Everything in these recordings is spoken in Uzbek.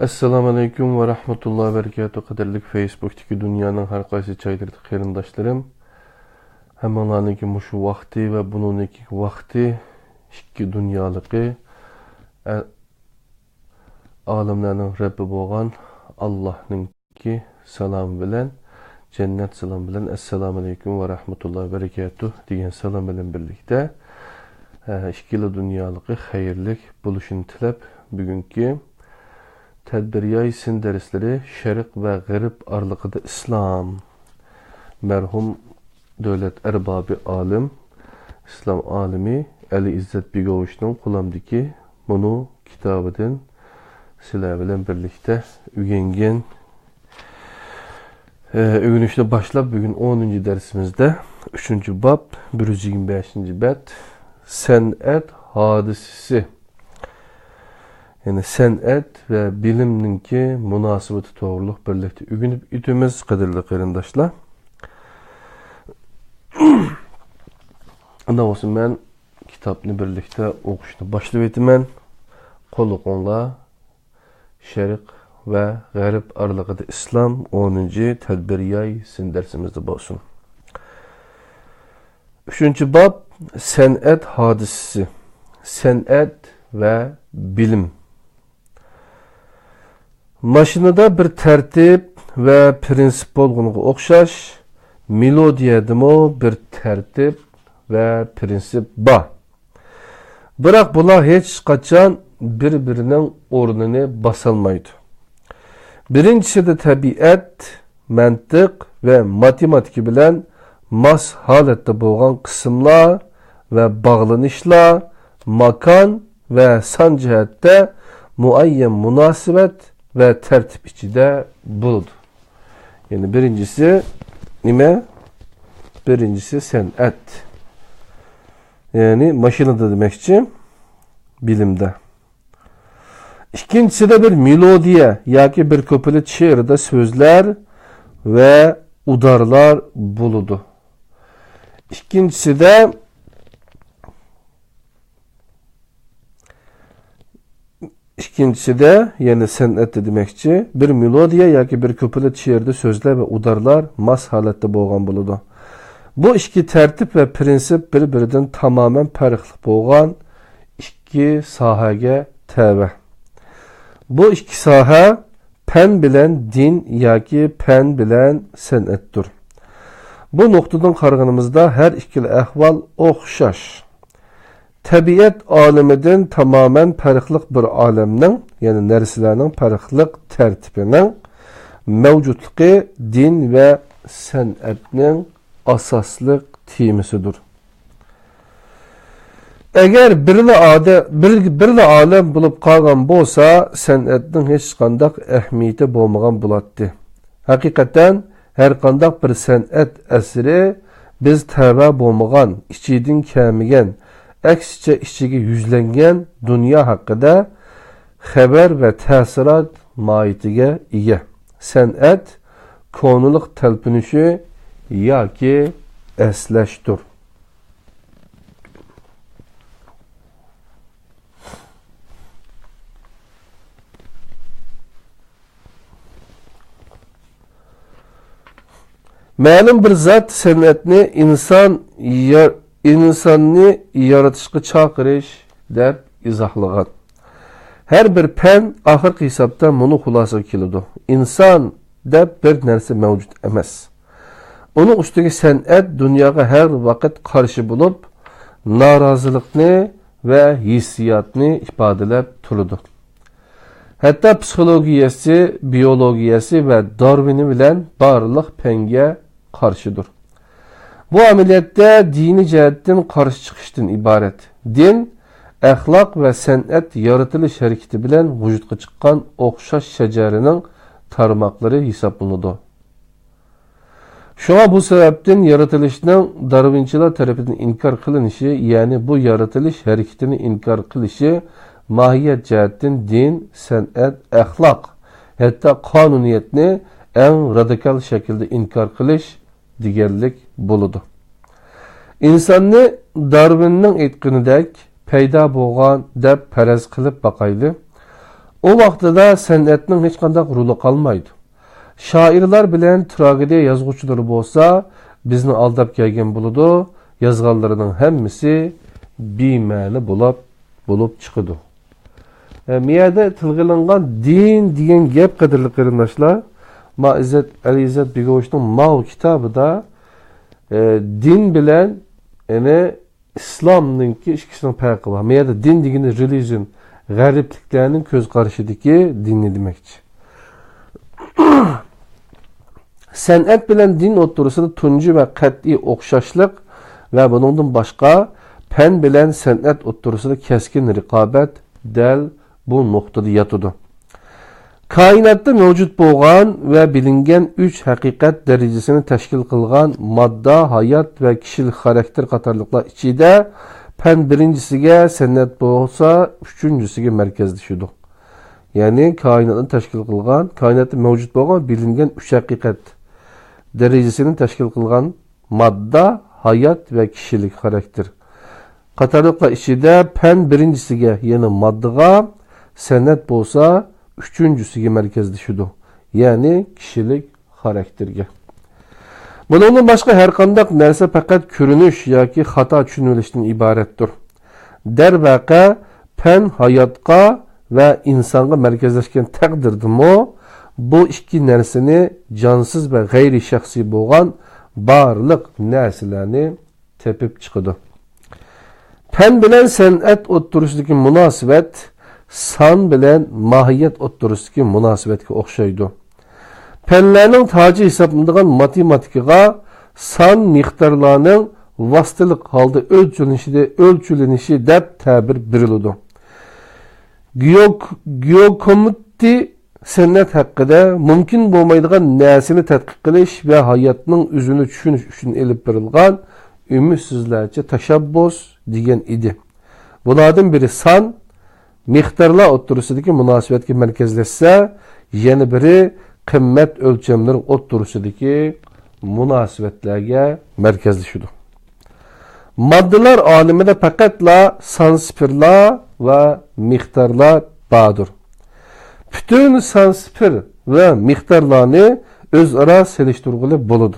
Assalamu alaikum ve rahmetullahi ve berekatuhu. Qadirlik Facebook'taki dünyanın her qaysı çaylardı qeyrindaşlarım. Hemelaniki muşu vakti ve bununki vakti iki dünyalıqı alemlerinin Rabbi boğan Allah'ın ki salam bilen cennet salam bilen Assalamu alaikum ve rahmetullahi ve berekatuhu diyen salam bilen birlikte ikili dünyalıqı hayırlık buluşunu tilep bugünkü Tədbiriyay sin dersleri Şərq ve Gərb arlıqıda İslam merhum dövlət ərbabi alim İslam alimi Ali İzzət Bigoviç'nin qulamdaki bunu kitabıdın sizler bilen birlikte ügengen ögünüşte başlap bugün 10. dersimizde 3. bab 125. bət sənət hadisesi. Yani sənət ve bilimninki münasibeti doğruluq birlikte ügünüp ütümüz qadirli qeyrindaşlar. Ondan olsun ben kitabını birlikte oquşunu başlayıb etmən. Qoluqonla Şərq ve Gərb aralığıda İslam 10. tədbiriyay sin dersimizde bolsun. 3. bab sənət hadisesi. Sənət ve bilim. Maşinada bir tertip ve prensip bolğunluğa oxşaş, melodiyadımı bir tertip ve prensip ba. Biroq bular hech qachon bir-birining o'rnini basalmaydi. Birincisi de tabiat, mantiq ve matematik bilan mas holatda bo'lgan qismlar ve bağlanışlar, makan ve san jihatda muayyen münasibet ve tertip içinde bulundu. Yani birincisi nime? Birincisi sənət. Yani maşinada demekçi bilimde. İkincisi de bir melodiya yoki bir köpület şiirde sözler ve udarlar bulundu. İkincisi de yani sənət demekçi bir melodiya yoki bir köpület şiirde sözler ve udarlar mas halatda bo'lgan bo'ladi. Bu iki tertip ve prensip bir-birinden tamamen farklı bo'lgan iki sahaga tabi. Bu iki saha pen bilen din yoki pen bilen sənətdir. Bu noktadan qarag'animizda her ikili ahval o'xshash. Tabiat aleminden tamamen farklı bir alemnin, yani narsalarning farklı tertibinin mevcutluğu din ve sənətning asaslık temisidir. Eğer birli alem bulup qalğan bolsa, sənətning hech qandaq ehmiyeti bo'lmagan bo'ladi. Hakikaten her qandaq bir sənət əsri biz təvə bo'lmagan, içidin kemigen, aksiçe içige yüzlengen dünya hakkında haber ve təsirat mahiyetiga ega. Sənət konuluq təlpinişi yoki əslashdir. Ma'lum bir zat sənətni insanni yaratışqı çaqırış deb izohlagan. Her bir pen ahirki hesapta bunu xulasa keladi. İnsan deb bir narsa mevcut emas. Onun üstüge sənət dünyaga her vaqt qarşı bulup narazılıqni ve hissiyatni ifadalab turadi. Hatta psikologiyasi, biyologiyasi ve Darwini bilen barlıq penge qarşıdır. Bu ameliyatta dini cihetten karşı çıkıştan ibaret. Din, ahlak ve sənət yaratılış hareketi bilen vücutqa çıkan oxşaş şecerinin tarmakları hesaplanıdı. Şuna bu sebepten yaratılışının Darwinçiler tarafından inkar kılınışı, yani bu yaratılış hareketini inkar kılışı mahiyet cihetten din, sənət, ahlak, hatta kanuniyetini en radikal şekilde inkar kılış digerlik buludu. İnsanni Darwinning aytganidek paydo bo'lgan deb faraz qilib baqayli. O vaqtida san'atning hech qanday roli qolmaydi. Shoirlar bilan tragediya yozuvchilari bo'lsa, bizni aldab kelgan bo'ladi. Yozganlarining hammasi bema'ni bo'lib chiqadi. Miyada tilg'ilingan din degan gap qadrli qarindoshlar, İzzet Begovichning Mao kitobida din bilan islomninki ikkisining farqi bor. Miyada din degani religion, g'arbliklarning ko'z qarashidagi dinni demakchi. San'at bilan din o'rtasida tunji va qat'iy o'xshashlik va buningdan boshqa fan bilan san'at o'rtasida keskin raqobat dal bu nuqtada yotadi. Koinotda mavjud bo'lgan va bilingan 3 haqiqat darajasini tashkil qilgan modda, hayot va kishilik xarakter qatorliqlar ichida fan birinchisiga, san'at bo'lsa uchinchisiga markazlashadi. Ya'ni koinotni tashkil qilgan, koinotda mavjud bo'lgan bilingan 3 haqiqat darajasini tashkil qilgan modda, hayot va kishilik xarakter qatorliqlar ichida fan birinchisiga, ya'ni moddaga, san'at bo'lsa üçüncüsüge merkezleşiyor. Yani kişilik karakterge. Bunun başka her kandak nerse fakat görünüş yoki hata düşünülüşten ibarettir. Dervaqa fen hayatka ve insanga merkezleşken takdirdimi bu iki nersini cansız ve gayri şahsi bo'lgan barlık nersilerini tepip çıkıdı. Fen bilen san'at o'ttirishdagi munosabat san bilan mahiyat o'ttirishdagi munosabatga o'xshaydi. Fanlarning toji hisoblanadigan matematikaga san miqdorlarning vositalik holda o'lchilinishi deb ta'bir beriladi. Geokomutti san'at haqida mumkin bo'lmaydigan narsani tadqiq qilish va hayotning o'zini tushunish uchun elib berilgan umidsiz tashabbus degan edi. Bulardan biri san miqdorlar o'ttirisidagi munosabatga markazlashsa, yana biri qimmat o'lchamlar o'ttirisidagi munosabatlarga markazlashadi. Moddalar olamida faqatla sansipirlar va miqdorlar bordir. Bütün sansipir va miqdorlarni o'zaro selishtirg'ili bo'ladi.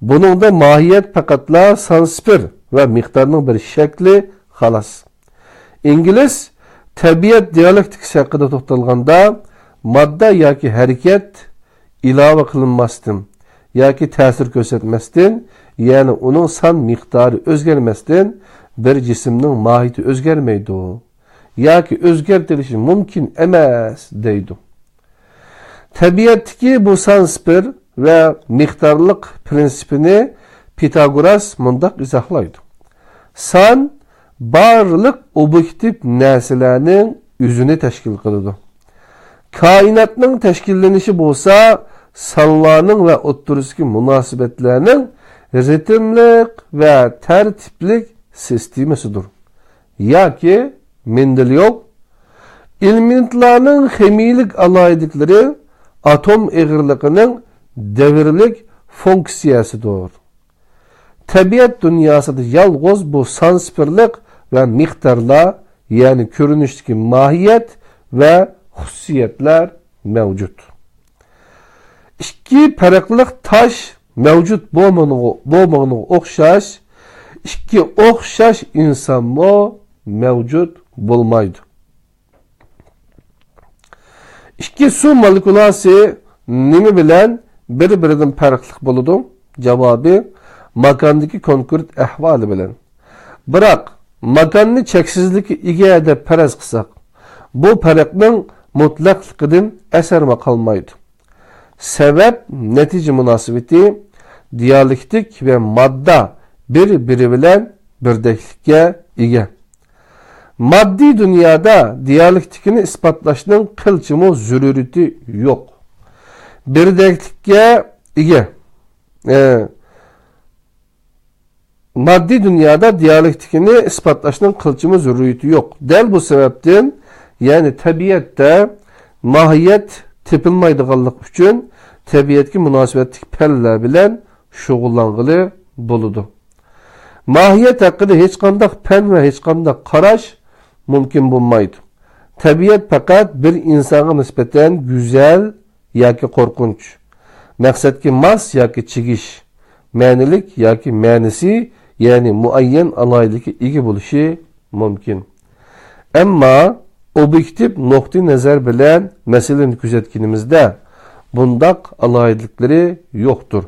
Buningda mohiyat faqatla sansipir va miqdorning bir shakli xolos. İngiliz tabiat dialektikasi haqida to'xtalganda modda yoki harakat ilova qilinmasdan yoki ta'sir ko'rsatmasdan, ya'ni uning son miqdori o'zgarmasdan bir jismning mohiyati o'zgarmaydi yoki o'zgartirishi mumkin emas deydi. Tabiatdagi bu sansipir va miqdorlik prinsipini Pitagoras mundaq izohlaydi. Son barliq obyektiv narsalarning o'zini tashkil qiladi. Koinotning tashkillanishi bo'lsa, sonlarning va o'ttirisidagi munosabatlarning ritmlik va tartiblik sistemasidir. Yoki Mendeleyev elementlarning ximiyalik aloyidliklari atom eg'irligining davrlik funksiyasidir. Tabiat dünyasida yalnız bu sansipirlik ve miqdorlar, yani ko'rinishdagi mahiyat ve xususiyatlar mevcut. İki farklı taş mevcut bo'lmag'ini o'xshash, iki o'xshash insonmo mevcut bo'lmaydi. İki su molekulasi nima bilan bir-biridan farqli bo'ladi? Javobi makondagi konkret ahvoli bilan. Biroq makonni cheksizlikka ega deb faraz qilsak, bu farqning mutlaqligidan asarma qolmaydi. Sebep natija munosabati dialektik ve modda bir-biri bilan birdeklikka ega. Maddi dünyada dialektikini ispatlashning qilchimi zururiyati yo'q. Birdeklikka ega. Maddi dünyada dialektikini ispatlashning qilchimi zururiyati yo'q. Del bu sebepten, yani tabiatda mahiyat tepilmaydiganlik uchun tabiatga munosabatli fanlar bilan shug'ullang'ili bo'ladi. Mahiyat haqida hech qanday fan va hech qanday qarash mumkin bo'lmaydi. Tabiat faqat bir insonga nisbatan go'zal yoki qo'rqinch, maqsadga mos yoki chigish, ma'nilik yoki ma'nisi, ya'ni muayyan alaylikka ega bo'lishi mumkin. Ammo obyektiv nuqtai nazar bilan masalani kuzatganimizda bundaq alaylikları yo'qdir.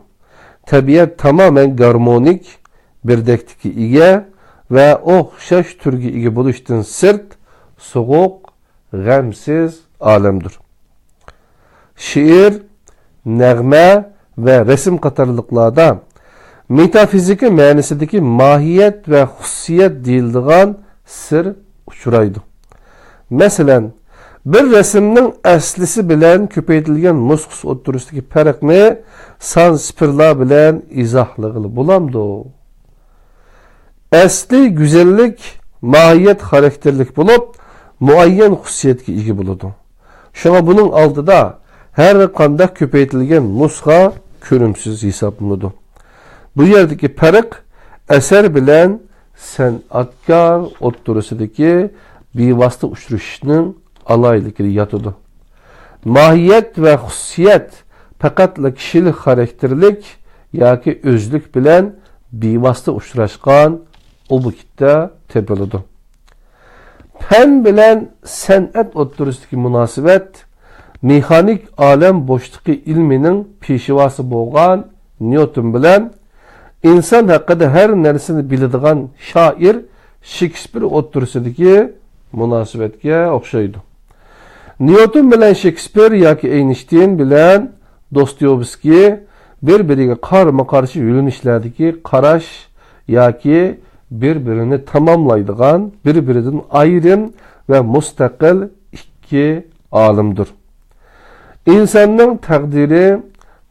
Tabiat tamamen garmonik birdeklikka ega va o'xshash turga ega bo'lishdan sirt so'g'uq, g'amsiz olamdir. Şiir, nəğmə və resim qatarlıqlarda metafizika mənisidəki mahiyyət və xüsusiyyət deyildiğən sir uçuraydı. Məsələn, bir resimnin əslisi bilən köpəytilgən nusxus oturusdaki fərqni sansipirlar bilən izahlığılı bulamdı. Əsli güzellik, mahiyyət xarakterlik bulub, muayyan xüsusiyyətki igi buludu. Şuna bunun aldıda her qandaq köpəytilgən nusxa körümsüz hesablanıdı. Bu yerdeki farq əsər bilən sən'atkar oturusidagi bevosita uchrashishning alayligiga yotidu. Mahiyyət və xususiyyət faqatla kishilik xarakterlik yoki o'zlik bilan bevosita uchrashgan obyektda topiladi. Fan bilan san'at o'tirisidagi munosabat mexanik olam bo'shliqi ilmining peshvosi bo'lgan Newton bilan inson haqida har narsani biladigan shoir Shakespeare o'tirisidagi munosabatga o'xshaydi. Newton bilan Shakespeare yoki Einstein bilan Dostoyevskiy bir-biriga qarama-qarshi yo'nalishlardagi qarash yoki bir-birini tamamlaydigan, bir-biridan ayrim ve mustaqil ikki olimdir. İnsanның taqdiri,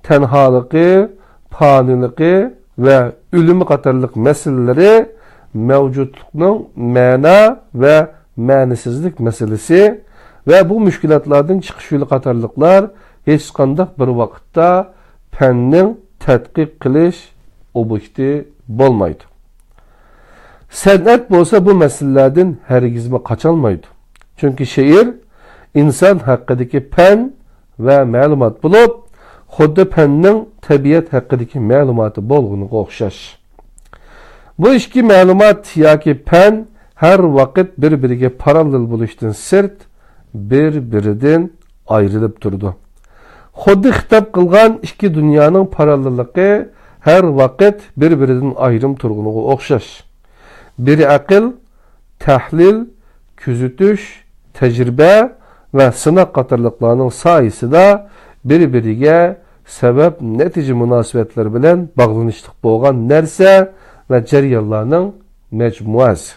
tenhalıqı, faniliqi ve ölümü qatarlıq məsələləri mevcutluqның məna ve mənisizlik meselesi ve bu müşkilatlardan çıxış yolu qatarlıqlar heç qandaq bir vaqtda fənnin tədqiq qilish obyekti bolmaydı. Sənət bolsa bu məsələlərdən hərgizmi qaçalmaydı. Çünkü şeir insan haqqidagi fən ve məlumat bulup, xuddi fənnin təbiət haqqidagi məlumati bolğunuğa oxşaş. Bu iki məlumat yoki fən her vaqt bir-biriga parallel bo'lishdan sirt bir-biridan ayrılıp durdu. Xuddi xitob qilgan iki dunyoning parallelligi her vaqt bir-biridan ayrim turgunuğa oxşaş. Biri aql, tahlil, kuzatish, tajriba ve sınaq qatarlıqlarının sayesinde bir-biriga sebep netice münasebetler bilen bağlanışlıq bolğan нәрсе ve jarayonlarning mecmuası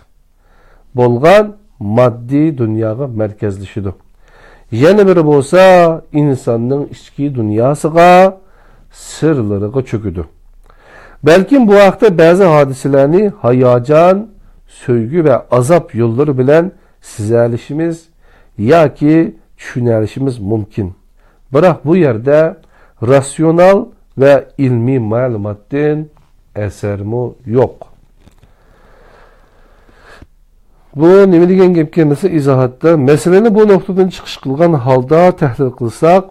bolğan maddi dünyaga merkezleşidir. Yana biri bolsa insanның içki dünyasıga, sırlarıga çöküdü. Belki bu vaqtda bazı hadiselerni hayacan, söygü ve azap yolları bilen sizəlişimiz yoki tushunishimiz mumkin. Biroq bu yerda rasyonal ve ilmiy ma'lumotdan asarmi yo'q. Bu nima degan gapga desa izohatda masalani bu nuqtadan chiqish qilgan holda tahlil qilsak,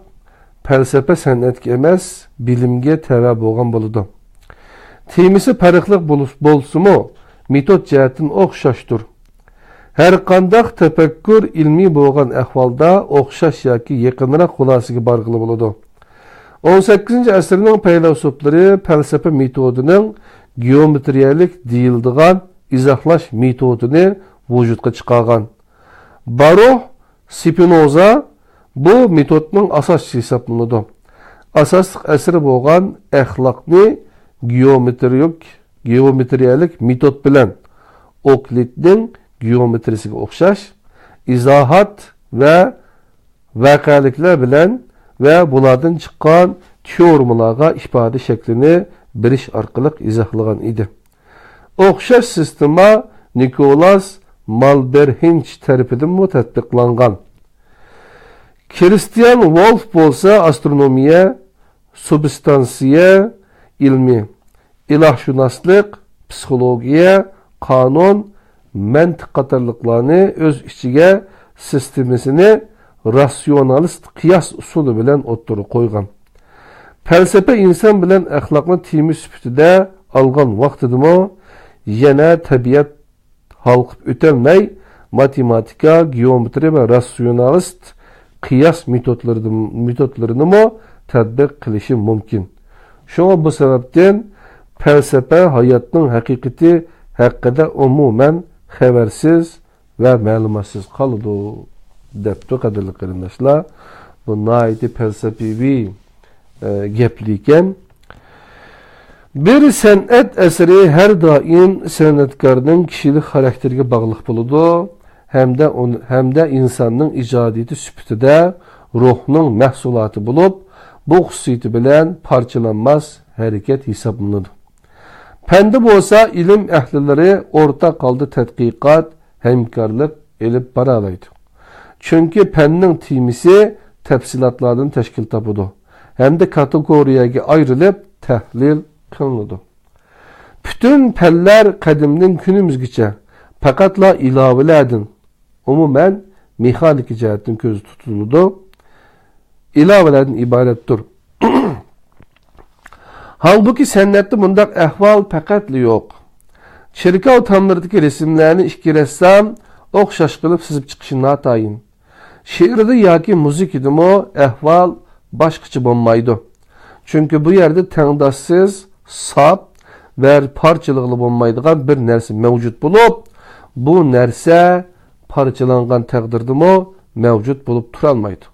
falsafa san'atga emas, bilimga tava bo'lgan bo'ladi. Temisi farqli bo'lsa-mu, metod jihatdan o'xshashdir. Her qandaq tefekkür ilmi bo'lgan ahvolda o'xshash yoki yaqinroq xulosaga borg'ili bo'ladi. 18 asrning faylasuflari falsafa metodining geometriyalik deyildigan izohlash metodini vujudga chiqargan. Baruch Spinoza bu metodning asoschisi hisoblanadi. Asosli asri bo'lgan axloqni geometriyalik metod bilan Oklidning geometrisiga o'xshash izohat ve vaqaliklar bilan ve bulardan chiqqan teoremalarga ifoda shaklini berish orqali izohlagan edi. O'xshash sistema Nicholas Malebranche tarafidan tatbiqlangan. Christian Wolff bo'lsa astronomiya, substansiya ilmi, ilohshunoslik, psixologiya, qonun, mantiq qatorliqlarni o'z ichiga sistemasini rasyonalist qiyas usuli bilan o'ttirib qo'ygan. Falsafa inson bilan axloqni temi sifatida olgan vaqtidami yana tabiat halqib o'tolmay matematika, geometriya va rasyonalist qiyas metodlarini tatbiq qilishi mumkin. Shunga bu sababdan falsafa hayotning haqiqati haqida umuman xabarsiz va ma'lumotsiz qoldi debdi qadrli qarindoshlar. Bu nihoyatda falsafiy gapli ekan. Bir san'at əsəri hər daim sənətkarın kişilik xarakteriga bağlıq buludu, həm də insanın icadiyyəti sübütüdə ruhunun məhsulatı bulub, bu xüsusiyyəti bilən parçalanmaz hərəkət hesablanır. Pəndi bolsa ilim əhliləri orta qaldı tədqiqat, həmkarlıq elib baralaydı. Çünki pənnin timisi təfsilatlardan təşkil tapıdı, həm də kategoriyaga ayrılıb təhlil qılınıdı. Bütün pəllər qədimdən günümüzgəcə faqatla ilavelərdən, umumən mexaniki cəhətdən gözü tutuldu, ilavelərdən ibarətdir. Halbuki sənətdə bundaq əhval faqatla yox. Çirkav tamlarındakı resimlərini iki rəssam oxşaş qılıb sizib çıxışı natayın. Şiirdə yoki muzikidimi əhval başqaça olmaydı. Çünki bu yerdə təngdaşsız, sap və parçalıqlı olmaydıgan bir нәрсе mevcut bulup, bu нәрсе parçalanğan təqdirdimi mevcut bulup turalmaydı.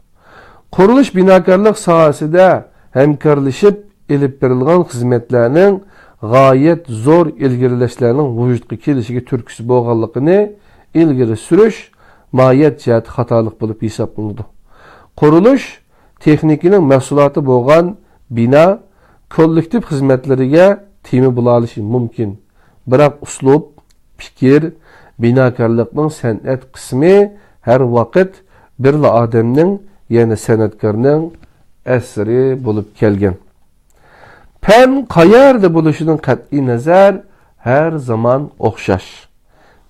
Quruluş binakarlıq sahasida həmkarlaşıb elib berilgan xizmətlərinin gayet zor ilgiriləşlərinin vücudqa kelişigi türküsü bolğanlığını ilgiri sürüş mahiyet cəhəti xatalıq bulup hesablanıdı. Quruluş texnikinin məhsulatı bolğan bina kollektiv xizmətleriga temi bulalishi mumkin. Biroq uslub, fikir, binakarlıqning san'at qismi har vaqt birla odamning, ya'ni san'atkorning asri bo'lib kelgan. Pen qayerda bo'lishidan qat'iy nazar har zaman o'xshash.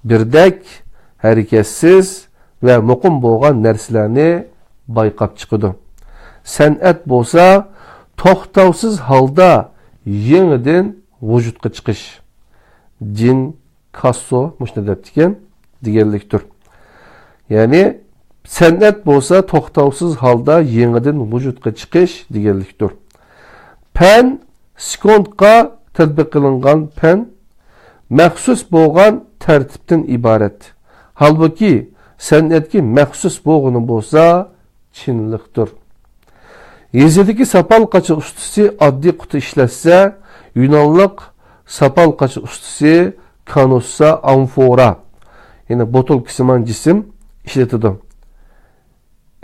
Birdek, harakatsiz va muqim bo'lgan narsalarni bayqab chiqadi. San'at bo'lsa to'xtovsiz holda yangidan vujudga chiqish. Jin Kasso mushna debdikan deganlikdir. Ya'ni san'at bo'lsa to'xtovsiz holda yangidan vujudga chiqish deganlikdir. Pen sekundga tatbiq qilingan pen maxsus bo'lgan tartibdan iborat. Halbuki san'atga maxsus bo'lgani bo'lsa chinlikdir. Yezidagi sapal qachi ustasi oddiy quti ishlatsa, Yunonlik sapal qachi ustasi kanussa amfora, ya'ni botol qisman jism ishlatadi.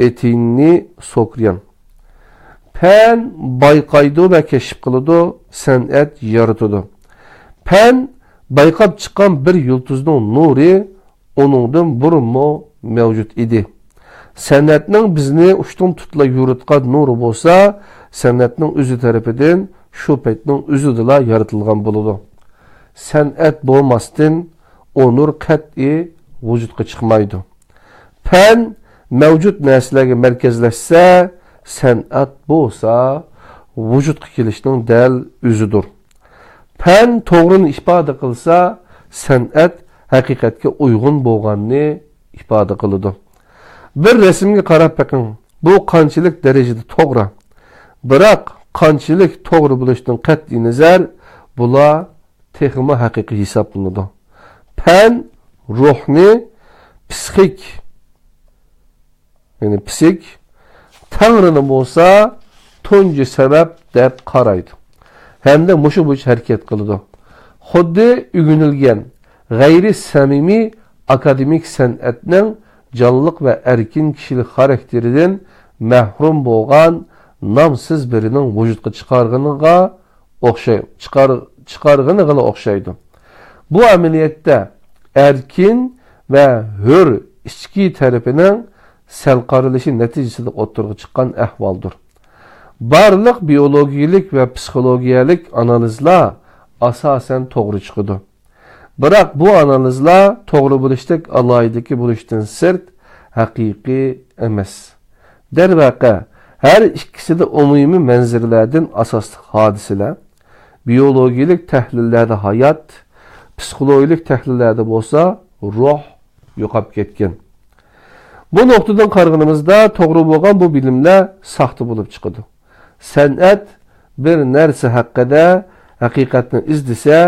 Etinni sokriyan. Pen bayqaydı və keşif qılıdı, san'at yaratıdı. Pen bayqab chiqqan bir yulduzning nuri onundan burunmu mevcut idi. San'atning bizni ushtum tutla yuritgan nuri bo'lsa, san'atning o'zi tarafidan shu paytning o'zida yaratilgan bo'ladi. San'at bo'lmasdan o nur qat'iy vujudga chiqmaydi. Pen mevcut narsalarga markazlashsa, san'at bo'lsa vujudga kelishning dal o'zidir. Pen to'g'rini ifoda qilsa, san'at haqiqatga uyg'un bo'lganini ifoda qiladi. Bir rasmga qarab bakın, bu qanchalik darajada to'g'ri. Biroq qanchalik to'g'ri bo'lishidan qat'iy nazar, bular texmi haqiqiy hisoblanadi. Pen ruhni psixik, ya'ni psik Tanrı'nın bo'lsa tunji sabab deb qaraydi. Hem de mushu bo'yicha harakat qiladi. Xuddi ugunilgan, g'ayri samimiy akademik san'atning jonliq va erkin kishilik xarakteridan mahrum bo'lgan nomsiz birining vujudga chiqarganiga o'xshaydi. Bu amaliyotda erkin va hur ichki tarafining sel qarilishi natijasida o'tirg'i chiqqan ahvoldir. Barliq biologiyalik va psixologiyalik analizlar asosan to'g'ri chiqadi. Biroq bu analizlar to'g'ri bo'lishdak aloyidagi bo'lishdan sirt haqiqiy emas. Darvaqa, her ikisi de umumi manzaralardan asosli hodisalar. Biyologik tahlillerde hayat, psikologik tahlillerde bo'lsa ruh yo'qolib ketgan. Bu noktadan qarag'animizda to'g'ri bo'lgan bu bilimlar saxta bo'lib chiqadi. San'at bir narsa haqida haqiqatni izlasa,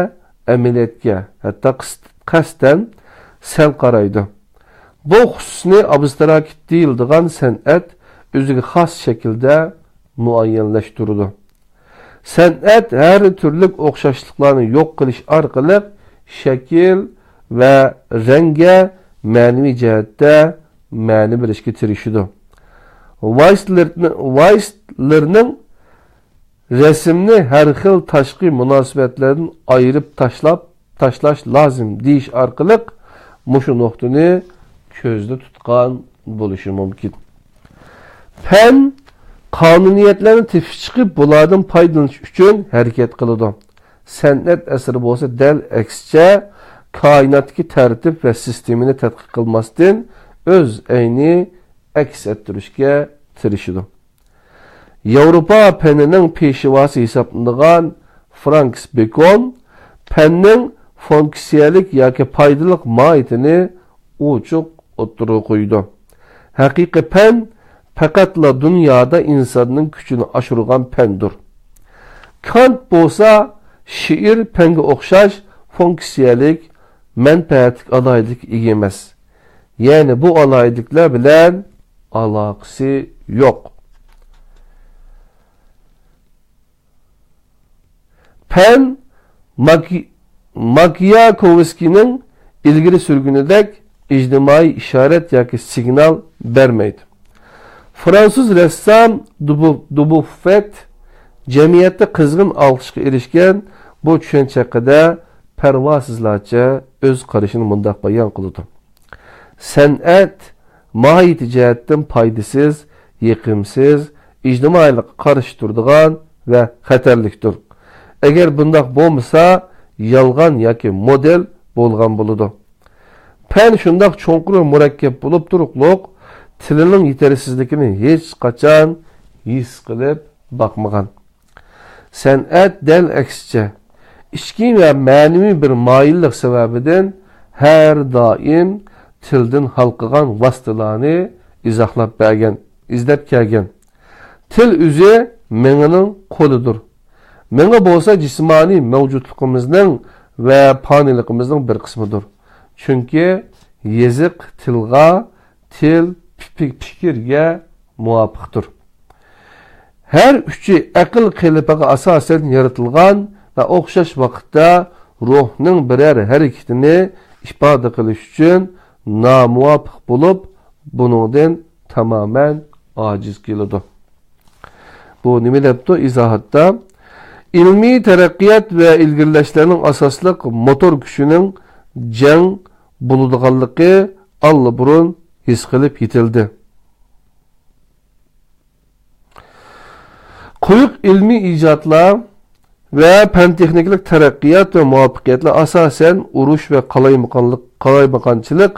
amaliyotga, hatto qasddan sal qaraydi. Bu xususni abstrakt deyiladigan san'at o'ziga xos shaklda muayyanlashtirildi. San'at her türlü o'xshashliklarni yo'q qilish orqali shakl va rangga ma'naviy jihatda ma'ni berishga tirishadi. Weisslerning resimni har xil tashqi munosabatlardan ayirib tashlash lozim deyish orqali mushu nuqtani ko'zda tutgan bo'lishi mumkin. Fen qonuniyatlarni tepish chiqib bulardan foydalanish uchun harakat qiladi. San'at asri bo'lsa dal aksicha koinotdagi tartib va sistemini tadqiq qilmasdan o'z ayni aks ettirishga tirishadi. Yevropa fenining peshvosi hisoblanadigan Francis Bacon fanning funksiyalik yoki foydaliq mohiyatini ochiq o'ttirib qo'ydi. Haqiqiy fan faqatla dunyoda insonning kuchini oshirgan fandir. Kant bo'lsa she'r fanga o'xshash funksiyalik manfaatlik alaylik ega emas. Ya'ni bu alayliklar bilan aloqasi yo'q. Fan Makiyakovskining ilgari surgunidek ijtimoiy ishorat yoki signal bermaydi. Fransuz ressam Dubuffet jamiyatda qizg'in olqishga erishgan bu tushuncha haqida parvosizlarcha o'z qarashini mundaq bayon qildi. San'at mohiyati jihatdan foydasiz, yiqimsiz, ijtimoiylikqa qarshi turadigan va xatarlikdir. Agar bundaq bo'lmasa, yolg'on yoki model bo'lgan bo'ladi. Fan shundaq cho'nqur murakkab bo'lib turibliq, tilining yetersizligini hech qachon his qilib bakmagan. San'at dal aksicha ichki va ma'naviy bir moyillik sababidan har doim tildan halqagan vositalarni izohlab bergan, izlab kelgan. Til o'zi mengining qo'lidir. Menga bo'lsa jismoniy mavjudligimizning va faniligimizning bir qismidir. Chunki yeziq tilga, til fikirga muvofiqdir. Her üçü aql qilipiga asosan yaratilgan va o'xshash vaqtda ruhning birer harakatini ifoda qilish uchun nomuvofiq bo'lib, buningdan tamoman ojiz keladi. Bu nima debdi izohatda? Ilmiy taraqqiyot va ilgirlashlarning asosliq motor kuchining jang bo'ladiganligi allaburun his qilib yetildi. Quyuq ilmiy ijodlar ve fan-texniklik taraqqiyot ve muvaffaqiyatlar asosan urush ve qalaymakanchilik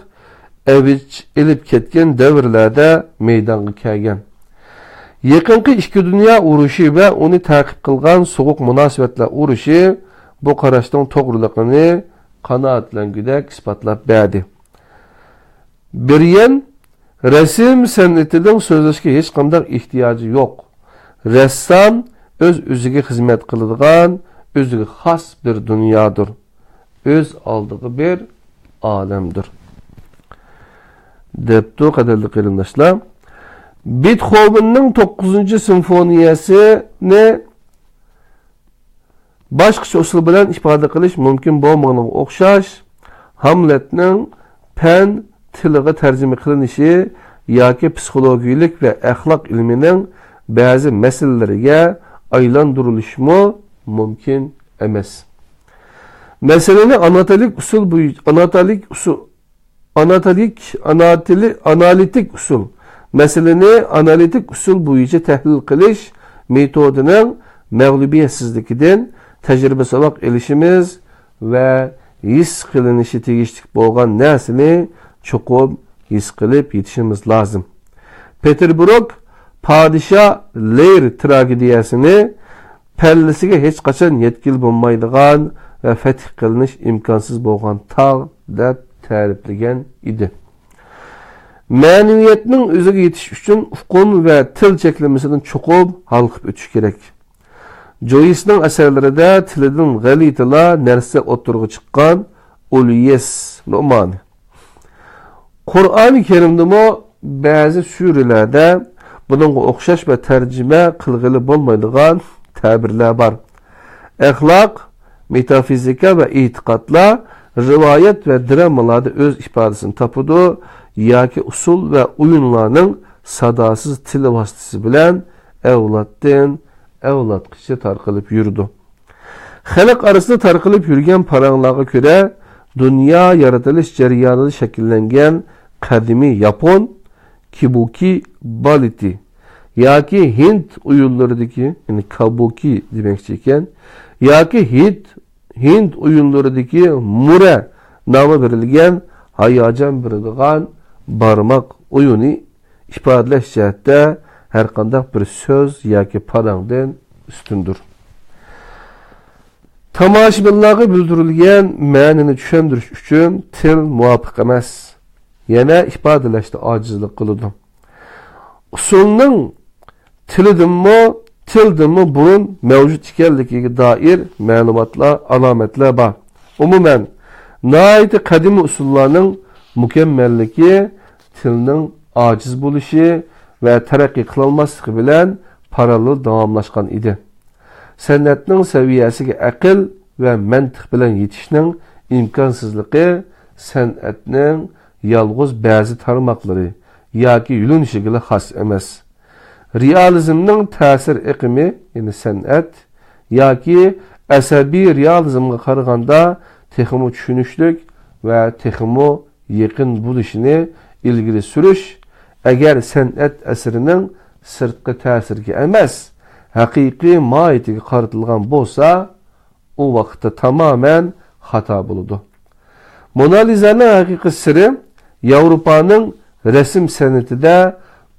avj ilib ketgan davrlarda meydonga kelgan. Yaqinqi ikki dunyo urushi va uni ta'qib qilgan so'g'uq munosabatlar urushi bu qarashning to'g'riligini qanoatlangudek isbotlab berdi. Biryan resim san'atining so'zlashga hech qanday ehtiyoji yo'q. Ressam o'ziga xizmat qiladigan, o'ziga xos bir dunyodir. O'z oldiga bir olamdir. Debdi qadrli qarindoshlar. Beethovenning 9-simfoniyasini boshqa usul bilan ifoda qilish mumkin bo'lmaganga o'xshash Hamletning fan tiliga tarjima qilinishi yoki psixologiyalik va axloq ilmining ba'zi masalalariga aylantirilishmi mumkin emas. Masalani analitik usul masalani analitik usul bo'yicha tahlil qilish metodining mag'lubiyatsizligidan tajriba saboq elishimiz va his qilinishi tegishli bo'lgan narsani cho'qib his qilib yetishimiz lazım. Peterburg Padişah Leir tragediyasini pellisiga hech qachon yetkil bo'lmaydigan va fath qilinish imkonsiz bo'lgan tog' deb ta'riflagan edi. Ma'naviyatning o'ziga yetish uchun uqum va til cheklamasidan cho'qib halqib o'tish kerak. Joyce'ning asarlarida tilidan g'alitila narsa o'tirg'i chiqqan Ulyes romani. Qur'oni Karimda ba'zi suralarda buningga o'xshash va tarjima qilg'ili bo'lmaydigan ta'birlar bor. Axloq, metafizika va e'tiqodlar rivoyat va dramalarda o'z ifodasini topadi yoki usul va o'yinlarning sadosiz til vositasi bilan avloddan avlodgacha tarqalib yurdi. Xalq orasida tarqalib yurgan paranglarga ko'ra dunyo yaratilish jarayonida shakllangan qadimiy yapon kibuki baleti yoki Hind o'yinlaridagi, ya'ni kabuki demoqchi ekan, yoki Hind o'yinlaridagi mura nomi berilgan hayajon beradigan barmoq o'yini ifodalash jihatda har qanday bir so'z yoki parangdan ustundir. Tomoshabinlarga bildirilgan ma'nini tushuntirish uchun til muvofiq emas. Yana ifodalashda ojizlik qiladi. Usulning tildinmi burun mavjud ekanligiga doir ma'lumotlar, alomatlar bor. Umuman, noiti qadimiy usullarning mukammalligi tilning ojiz bo'lishi va taraqqiy qilolmasligi bilan parallel davomlashgan edi. San'atning saviyasiga aql va mantiq bilan yetishning imkonsizligi san'atning yalg'iz ba'zi tarmoqlari yoki yo'linishiga xos emas. Realizmning ta'sir iqimi, ya'ni san'at yoki asabiy realizmga qaraganda texmo tushunishlik va texmo yaqin bo'lishini ilgari surish agar san'at asarining sirtqi ta'siriga emas, haqiqiy mohiyatiga qaratilgan bo'lsa, u vaqtda tamoman xato bo'ladi. Mona Lisa'ning haqiqiy siri Yevropaning rasm san'atida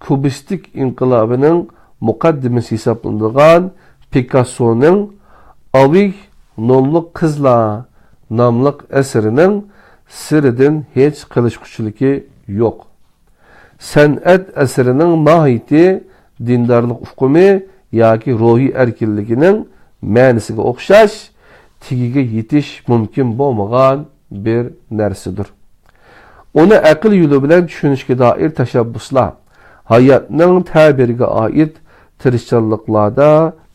kubistik inqilobining muqaddimasi hisoblanadigan Picassoning Avig nomli qizlar nomli asarining siridan hech qilishquchiligi yo'q. San'at asarining mohiyati dindorlik hukmi yoki ruhiy erkinligining ma'nisiga o'xshash tigiga yetish mumkin bo'lmagan bir narsadir. Uni aql yo'li bilan tushunishga doir tashabbuslar hayotning ta'biriga oid tirishchanliklarda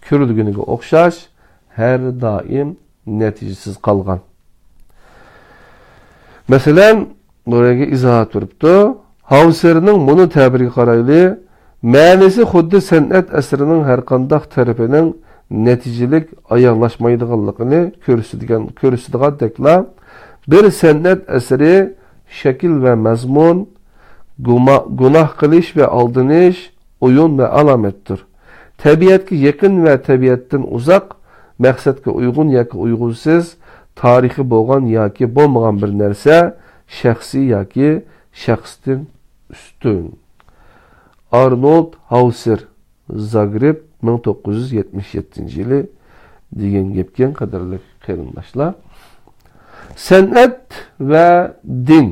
ko'rilganiga o'xshash har doim natijasiz qolgan. Masalan, buraya izoh turibdi. Hauserning buni ta'biriga qarayli, ma'nisi xuddi san'at asarining har qanday tarafining natijalik oyoqlashmaydiganligini ko'rsatadigan bir san'at asari shakl va mazmun, gunoh qilish va aldinish, o'yin va alomatdir. Tabiatga yaqin va tabiatdan uzoq, maqsadga uyg'un yoki uyg'unsiz, tarixi bo'lgan yoki bo'lmagan bir narsa shaxsiy yoki shaxsdan ustun. Arnold Hauser, Zagreb 1977-yili degan gapgan qadrli qarindoshlar. San'at va din.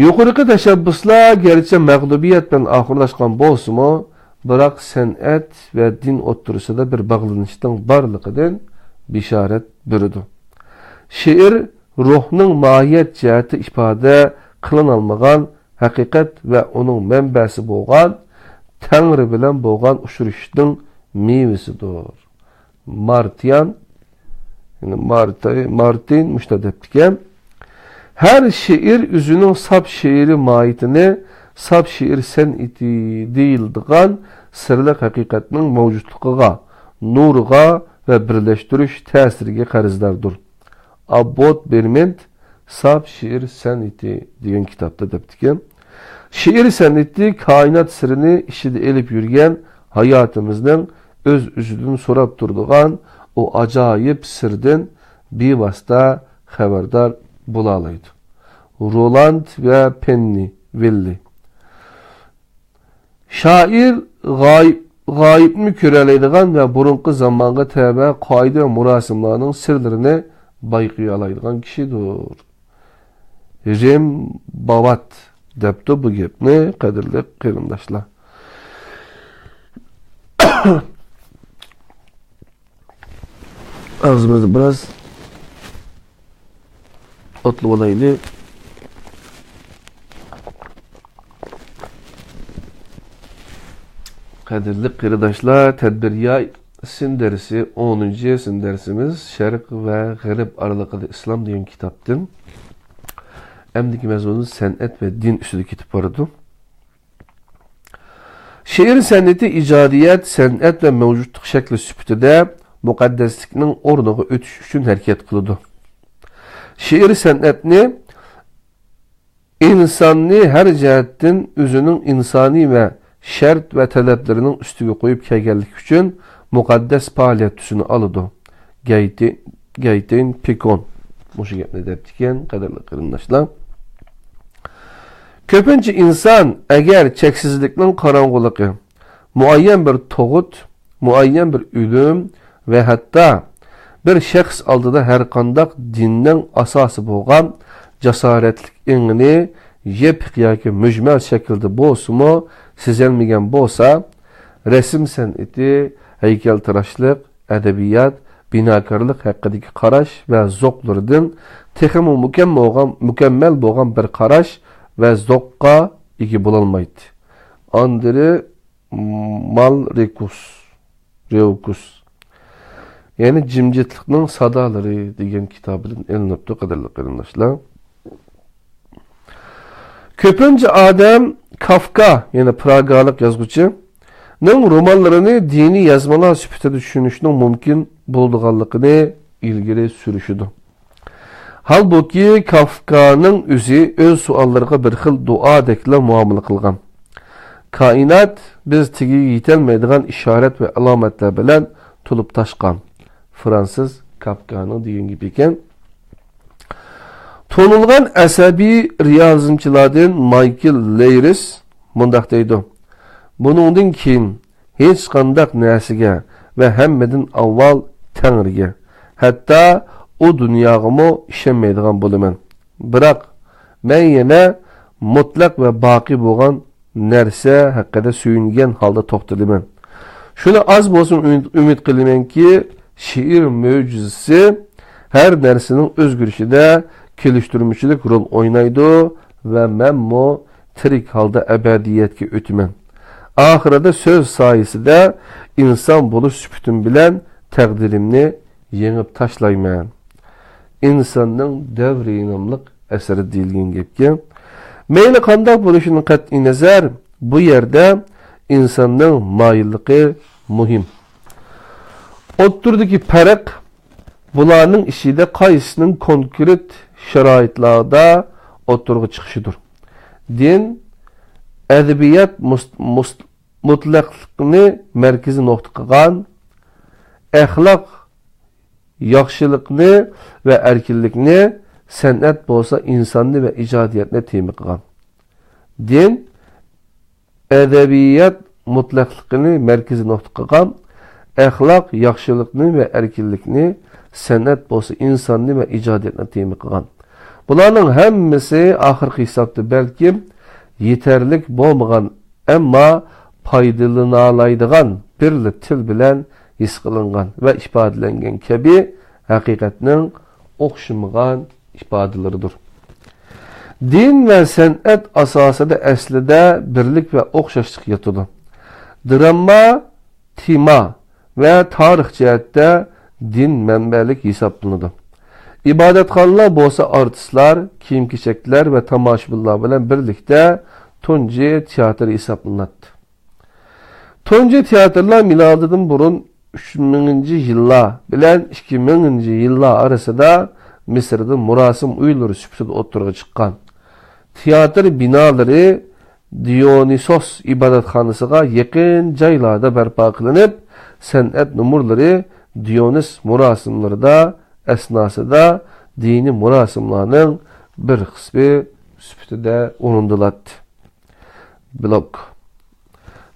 Yuqorqi tashabbuslar garchi mag'lubiyat bilan oxirlashgan bo'lsa-mu, biroq san'at va din o'rtasida bir bog'lanishning borligidan bishorat beradi. She'r ruhning mohiyat jihati ifoda qilinolmagan haqiqat va uning manbasi bo'lgan Tangri bilan bo'lgan uchrashishning mevasidir. Martin mushtadabdikan. Her şiir üzünün sap şiiri mahiyetini, sap şiir san'ati deyildiğin sırlıq hakikatinin mevcutluğuna, nurga ve birleştiriş tesiriga qarzdardır. Abbot Berment Sap şiir san'ati degan kitapta debdikan. Şiir san'ati kainat sirini işide elip yürüyen hayatimizden öz üzüdün sorab turduğun o acayip sirden bevosita xabardor bo'la oladi. Roland ve Penny Villi. Şair g'oyibni ko'ralaydigan va burunqi zamonga tabi qoida murosimlarning sirlarini bayqiy oladigan kishidir. Rim Bavat debdi bu gapni, qadrli qarindoshlar. Ağzımızda biraz otlu olaylı. Kadirli qarindoshlar, tadbirya sin dersi 10. sin dersimiz Şerq ve G'arb aralıqida İslam degan kitaptın. Emdiki mezunumuz san'at ve din üstüde kitap vardı. Şiir san'ati icadiyat, san'at ve mevcutluk şekli sübütüde muqaddeslikning o'rniga o'tish uchun harakat qiladi. Şiir san'atni insonni har jihatdan o'zining insoniy va shart va talablarining ustiga qo'yib kelganlik uchun muqaddas faoliyat tusini oladi. Gayten Pekon mushu gapni debdikan, qadrli qarindoshlar. Ko'pincha inson agar cheksizlikning qorong'uligi, muayyan bir tug'ut, muayyan bir o'lim ve hatta bir şəxs aldıda hər qandaq dinning asosi bo'lgan jasoratlik ingini yepiq yoki mujmal shaklda bo'lsa-mu sezilmagan bo'lsa, rasm san'ati, haykaltarashlik, adabiyot, binokorlik haqidagi qarash va zo'qlardan texmi mukammal bo'lgan bir qarash va zo'qqa ega bo'lolmaydi. Andre Malrekus yani cimcitlikning sadaları degan kitabından elinibdi, qadrli qarindoshlar. Ko'pincha adam Kafka, yani Pragalik yozuvchining romanlarini diniy yozmalar sifatida tushunishning mumkin bo'lganligini ilgari surishidi. Halbuki Kafkaning o'zi o'z savollariga bir xil duodekla muomala qilgan. Kainat biz tegiga yetolmaydigan ishorat va alomatlar bilan to'lib toshgan. Fransız Kafka'nın degan gibi ekan. Tonulgan asabiy riyozimchilardan Michael Leyris mundaq deydi. Buningdan keyin hech qandaq narsaga va hammadan avval Tangriga, hatto o dunyog'imi ishonmaydigan bo'laman. Biroq men yana mutlaq va boqiy bo'lgan narsa haqida suyungan holda to'xtalaman. Shuni az bo'lsin umid qilamanki, şiir möcüzesi her narsenin özgürüşüde keliştirmişlik rol oynaydı ve men mo tirik halda ebediyetke ötümen. Ahirede söz sayesinde insan buluş süpütün bilen takdirimni yenip taşlayman. İnsanın devri inamlık eseri deyilgen gepke. Meyli kandak buluşunun kat'i nazar bu yerde insanın mayillığı muhim. O'tturdaki farq bularning ishida qaysisining konkret sharoitlarda o'ttirg'i chiqishidir. Din adabiyot mutlaqlikni markaziy nuqta qilgan, axloq yaxshilikni va erkinlikni, san'at bo'lsa insonni va ijodiyatni tema qilgan. Din adabiyot mutlaqlikni markaziy nuqta qilgan, axloq yaxshilikni va erkinlikni, san'at bo'lsa insonni va ijodiyatni tema qilgan. Bularning hammasi oxirgi hisobda balkim yetarlik bo'lmagan, ammo foydalaniladigan bir til bilan his qilingan va ifodalangan kabi haqiqatning o'xshamagan ifodalaridir. Din va san'at asosida aslida birlik va o'xshashlik yotadi. Drama, tema ve tarix cihatte din mənbəlik hesablanıdı. İbadetxanalar bolsa artistlar, kiyim-kechaklar ve tomoshabinlar bilan birlikte tunji teatr hesablanadi. Tunji teatrlar milodidan burun 3000 yillar bilan 2000 yillar arasida Misrda murosim uylari sifatida o'tirg'i chiqqan. Teatr binolari Dionysos ibodatxonasiga yaqin joylarda barpo qilinib, san'at numurları Dionys murosimlarida asnosida dini murosimlarning bir qismi süpütüde orundulatdı. Blok.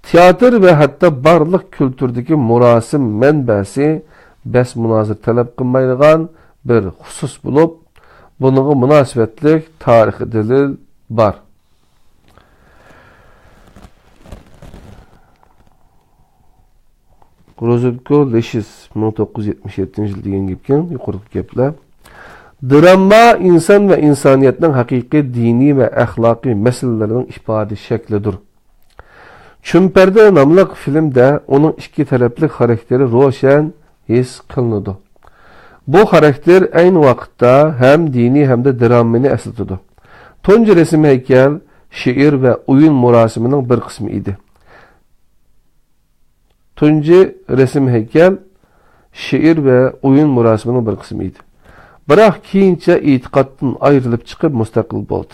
Teatr ve hatta barlıq kültürdeki murasim mənbəsi bəs münazir tələb qılmaydigan bir xusus bulup, bununla münasibetlik tarixi delil var. Grozovko Leşis 1977 yıl degan gepken, yuqorqi gepler. Drama insan ve insaniyetin hakiki dini ve ahlaki meselelerinin ifade şeklidir. Çümperde namlıq filmde onun iki taraflı karakteri roşen his kılınıdı. Bu karakter aynı vakitte hem dini hem de dramini esitidir. Tuncu resim heykel, şiir ve oyun murasiminin bir kısmı idi. Tuncu resim heykel, şiir ve oyun murasiminin bir kısmı idi. Biroq keyincha etiqatdan ayrılıp çıkıp müstakil bo'ldi.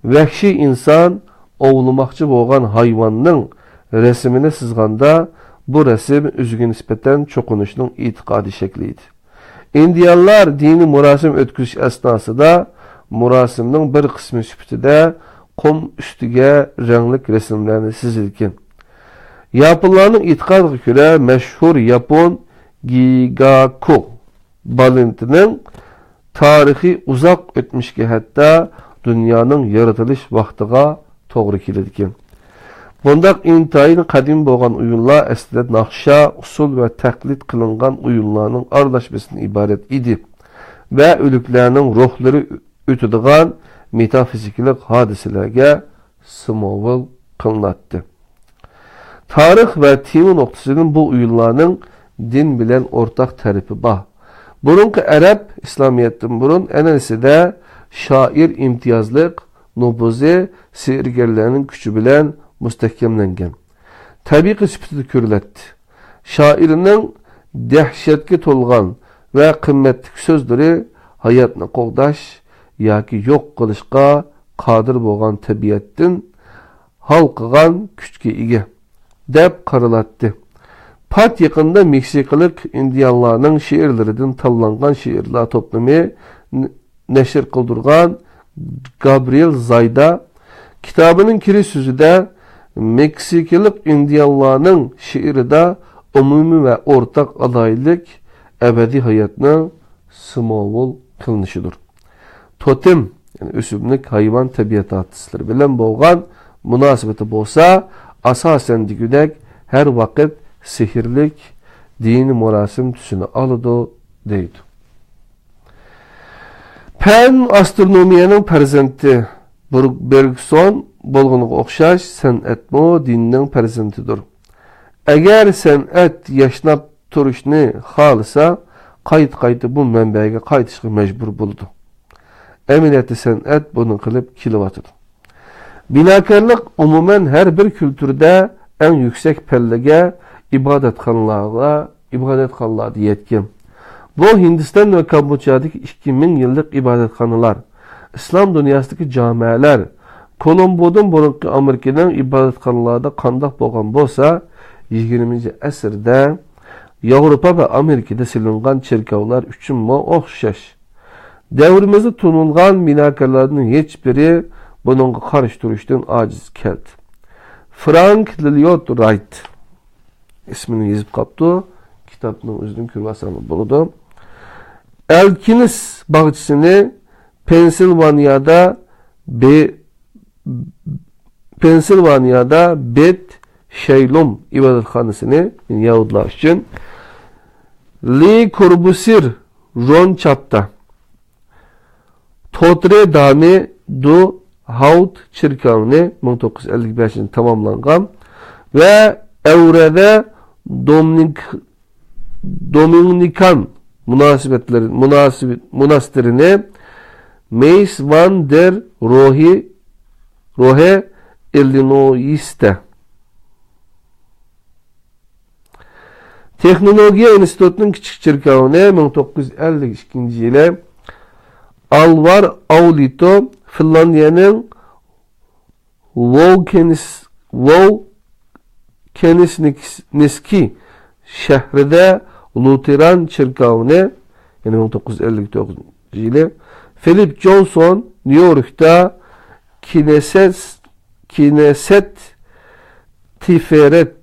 Vahşi insan ovlamoqchi bo'lgan hayvanning resimini sızganda bu resim özüge nispeten çokunuşunun etiqadi şekliydi. Indiyanlar dini murasim ötküzüş esnasında murasimning bir kısmı süpütüde kum üstüge renklik resimlerini sizilken. Yapılanın etiqadiga göre meşhur Yapon Gigaku balintinin tarihi uzak ötmüşke hatta dünyanın yaratılış vaktiga toğru keladigan. Bundaq intayin qadim bo'lgan uyunlar aslida naqsha, usul ve taqlid qilingan uyunlarning aralashmasidan ibaret idi ve ölüklerinin ruhları ötüdigan metafiziklik hadiselerge simovul qilinatdi. Tarix ve temi noktasının bu uyunlarning din bilen ortak tarifi var. Burunki Arap İslamiyet'ten burun eneside şair imtiyazlık, nubuzi, seyirgerlerinin gücü bilen müstehkemlengen. Tabii süpütü körületti. Şairinin dehşetki tolgan ve kıymetli sözleri hayatını qoğdaş yaki yok kılışqa qadir bolgan tabiattin halqıgan küçke ige dep qarılattı. Pat yakında Meksikalık indiyanlarının şiirlerinden tallangan şiirler toplumu neşir kıldırgan Gabriel Zayda kitabının kiri sözü de Meksikalık indiyanlarının şiiri de umumi ve ortak adaylık ebedi hayatına simovul kılınışıdır. Totem, yani üsümlük hayvan tabiat artistleri bilen boğan münasebeti bolsa asasen digünek her vakit sihirlik dini murasim tüsünü alıdı deydi. Pen astronomiyanın perzenti Bergson bolğunuğa oxşaş sənətmo dininin perzentidir. Eğer sənət yaşnap turuşni xalısa qayt-qaytı bu mənbəyə qaytışqı mecbur buldu. Əməliyyatı sənət bunu qılıb kilovatıdır. Binakarlık umumen her bir kültürde en yüksek pellega ibadetxanalarda yetkin. Bu Hindistan ve Kamboçya'daki 2000 yıllık ibadetxanalar, İslam dünyasındaki camiler, Kolombo'dan burunki Amerika'dan ibadetxanalarda qandaq bolgan bolsa, 20. əsrdə Avrupa ve Amerika'da silingan çirkavlar üçün mo oxşaş. Devrimizi tunulgan binakarlarının hiçbiri bunun qarşı duruşdan aciz keldi. Frank Lloyd Wright ismini yazıp kaptı. Kitabının özünün kürvasanı buludu. Elkins bağçısını Pensilvanya'da Bet Shalom ibadetxanasını Yahudiler için Le Corbusier Ron Chapta Notre Dame du Haut Çirkavni 1955 tamamlangan ve Evre'de Dominikan monastirini Meis van der Rohe Illinois'te Teknolojiya İnstitutu'nun küçük çirkavni 1952 yılı Alvar Aulito Finlandiya'nın Vaukenisniski şehrinde Lutheran çirkavni yani 1959 yılı Philip Johnson New York'ta Kineset Tiferet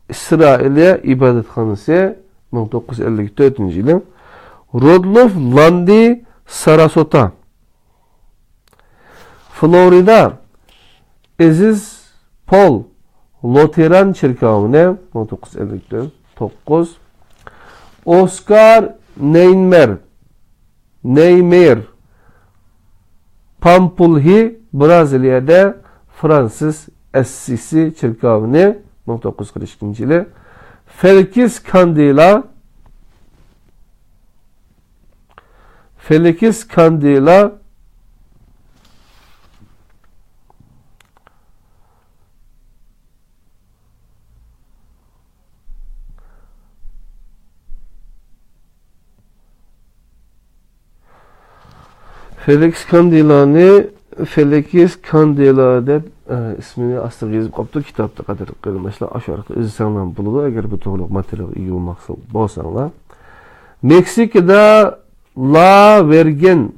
İsrailiye ibadethanesi 1954 yılı. Rodlof Landi Sarasota Florida Aziz Paul Lutheran Çirkavine 1959. Oscar Neymar Pampulhi Brezilya'da Fransız Assisi Çirkavine 1942 yılı. Felix Kandila Felix Kandila deb ismini aslında yazıp qaptı kitapta kadar qilmashlar aşağıda izlesanglar buludu. Eğer bu to'liq material iyi olmaqsa bo'lsanglar. Meksikada La Virgen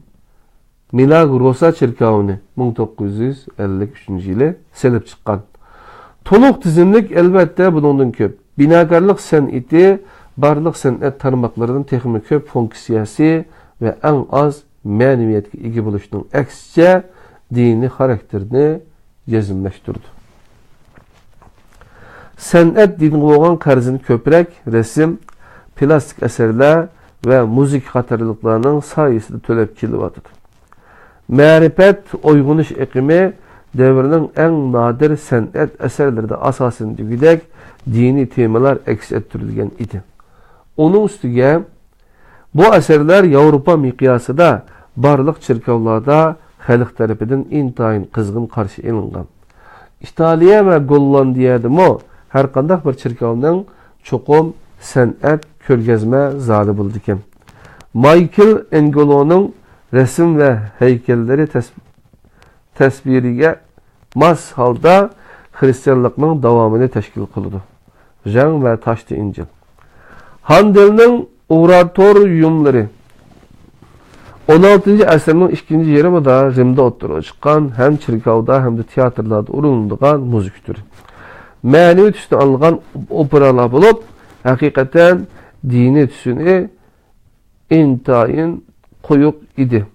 Milagrosa Çirkavini 1953 yılı selip çıkan. To'liq tizimlik elbette bundan köp. Binakarlık san'ati barliq san'at tarmoqlaridan texnik köp funksiyasi ve en az ma'naviyatga ega bo'lishning aksicha diniy xarakterini jazmlashtirdi. San'at dinga bo'lgan qarzini ko'proq resim, plastik asarlar ve müzik qatorliqlarning sayesinde to'lab kelyapti. Ma'rifat uyg'unish iqimi davrning eng nadir san'at asarlarida asosan degidek diniy temalar aks ettirilgan edi. Onun ustiga bu asarlar Avrupa miqyosida barliq çirkavlarda xalq tarafidan intayin qizg'in qarshi olingan. İtaliya ve Gollandiyadami har qanday bir çirkavning cho'qim san'at ko'rgazma zali bo'ldi ekan. Michael Angelo'ning resim ve heykelleri tasviriga mos holda xristianlikning davomini tashkil qildi. Jan ve Taşlı İncil. Handel'ning oratoriumları 16. asrning ikinci yarımida Rimda o'ttirib chiqqan hem çirkavda hem de teatrlarda urinilgan müzik türü. Ma'naviy tusni olgan operalar bo'lib, hakikaten dini tüsünü intayin koyuk idi.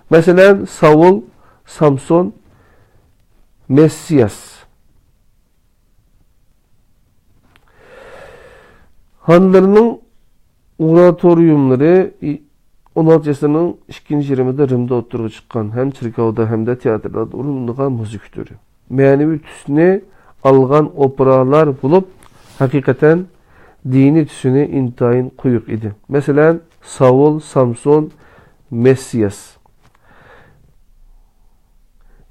Mesela Saul, Samson, Messias. Hanlarının oratoriumları 16 asrning ikinci yarımida Rimda o'ttirib chiqqan hem çirkavda hem de teatrlarda urinilgan müzik türü. Ma'naviy tusni olgan operalar bo'lib, hakikaten dini tüsünü intayin kuyuk idi. Mesela Saul, Samson, Messias.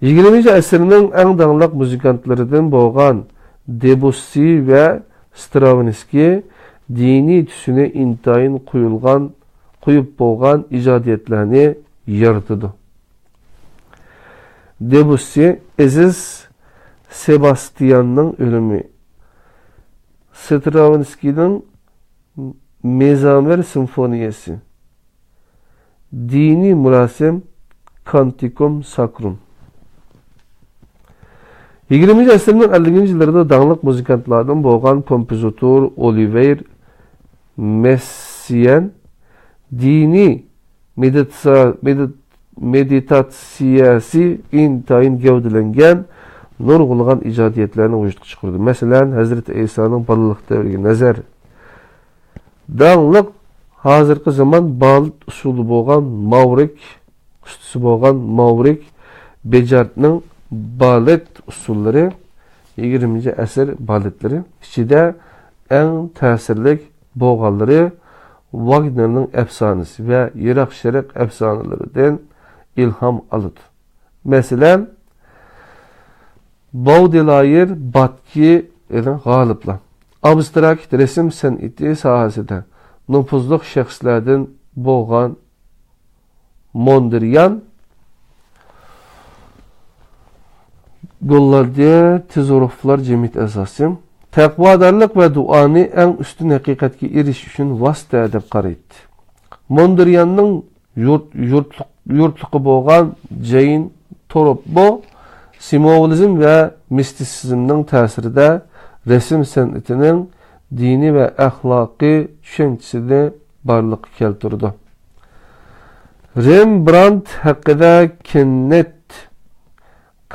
20. asrning en dağınlıq müzikantlarından bo'lgan Debussy ve Stravinsky dini tüsünü intayin kuyup bo'lgan ijodiyatlarni yaratdi. Debussy Aziz Sebastian'ның ölümü, Stravinsky'nin Mezamer Simfoniyası, dini murasim Canticum Sacrum. 20. asrning 50. yıllarda dağınlıq muzikantlardan bo'lgan kompozitor Olivier Messiaen dini meditatsiyasi intayin gavdalangan nurg'ulg'an ijodiyatlarni vujudga chiqardi. Masalan, Hazreti İsa'ning bolalik davriga nazar. Dağınlıq hozirgi zaman balet usuli bo'lgan Mavrik Bejartning balet usullari 20. asr baletleri ichida eng ta'sirli bo'lganlari Wagnerning efsanesi ve Irak Şerq efsanelerinden ilham aldı. Masalan, Baudelaire Batki g'oliblar. Abstrakt resim san'ati sohasida nufuzli shaxslardan bo'lgan Mondrian Gollardiya Tezorovlar cemiyet esası taqvodorlik ve duani en üstün haqiqatga erish uchun vosita deb qaraydi. Mondrianning yurtligi bo'lgan Jane Torop simvolizm ve mistisizmning ta'sirida resim san'atining dini ve ahlaki düşüncesini barlık keltirdi. Rembrandt haqida Kenneth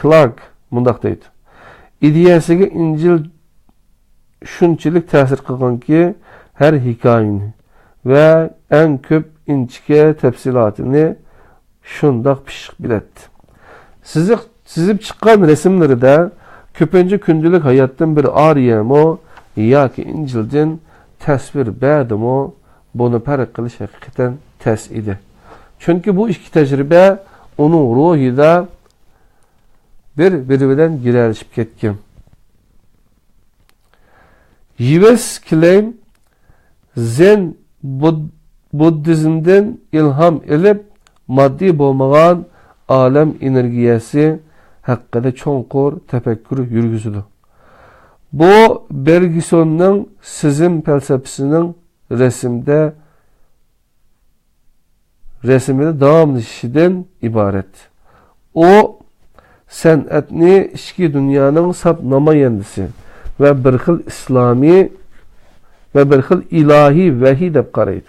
Clark mundaq deydi. İdeyasiga İncil shunchalik ta'sir qilganki, her hikoyani ve en ko'p inchike tafsilotini shundoq pishiq biladi. Sizib chiqqan resimlarida ko'pincha kundalik hayotdan bir ariyamo yoki İncildan tasvir berdimi, buni farq qilish haqiqatan tez edi. Çünkü bu iki tecrübe onun ruhida biri bilan giralishib ketgan. Yves Klein Zen Buddizmdan ilham elib maddi bo'lmagan alam energiyasi haqida cho'nqur tafakkur yurgizdi. Bu Bergsonning sizm felsefesining resimde davamlaşışından ibaret. O san'atni ichki dunyoning sap namoyandisi ve bir xil islomiy ve bir xil ilohiy vahiy deb qaraydi.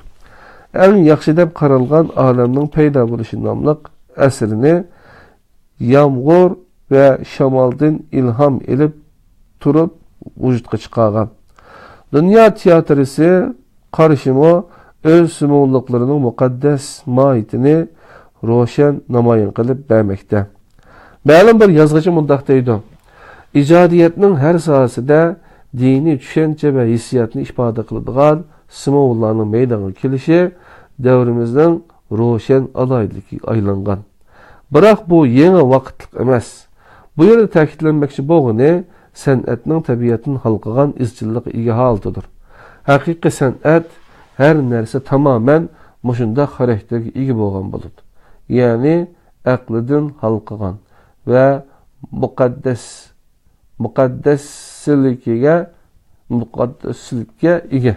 En yaxshi deb qaralgan olamning paydo bo'lishi nomli asrini yomg'ir ve shamoldan ilhom elib turib vujudga chiqargan. Dünya teatrisi qarishimi öz simvolliklarining muqaddas mohiyatini ro'shan namoyon qilib bermoqda. Ma'lum bir yozuvchi mundaq deydi: ijodiyatning har sohasida diniy tushuncha va hissiyotni ifoda qiladigan simvollarning maydonga kelishi davrimizning ro'shan aloyidligiga aylangan. Biroq bu yangi vaqtlik emas. Bu yerda ta'kidlanmoqchi bo'lgani san'atning tabiatini halqagan izchillik ega holatidir. Haqiqiy san'at her narsa tamamen mushunda xarakterga ega bo'lgan bo'ladi. Ya'ni aqlidan halqagan ve muqaddaslikka ega.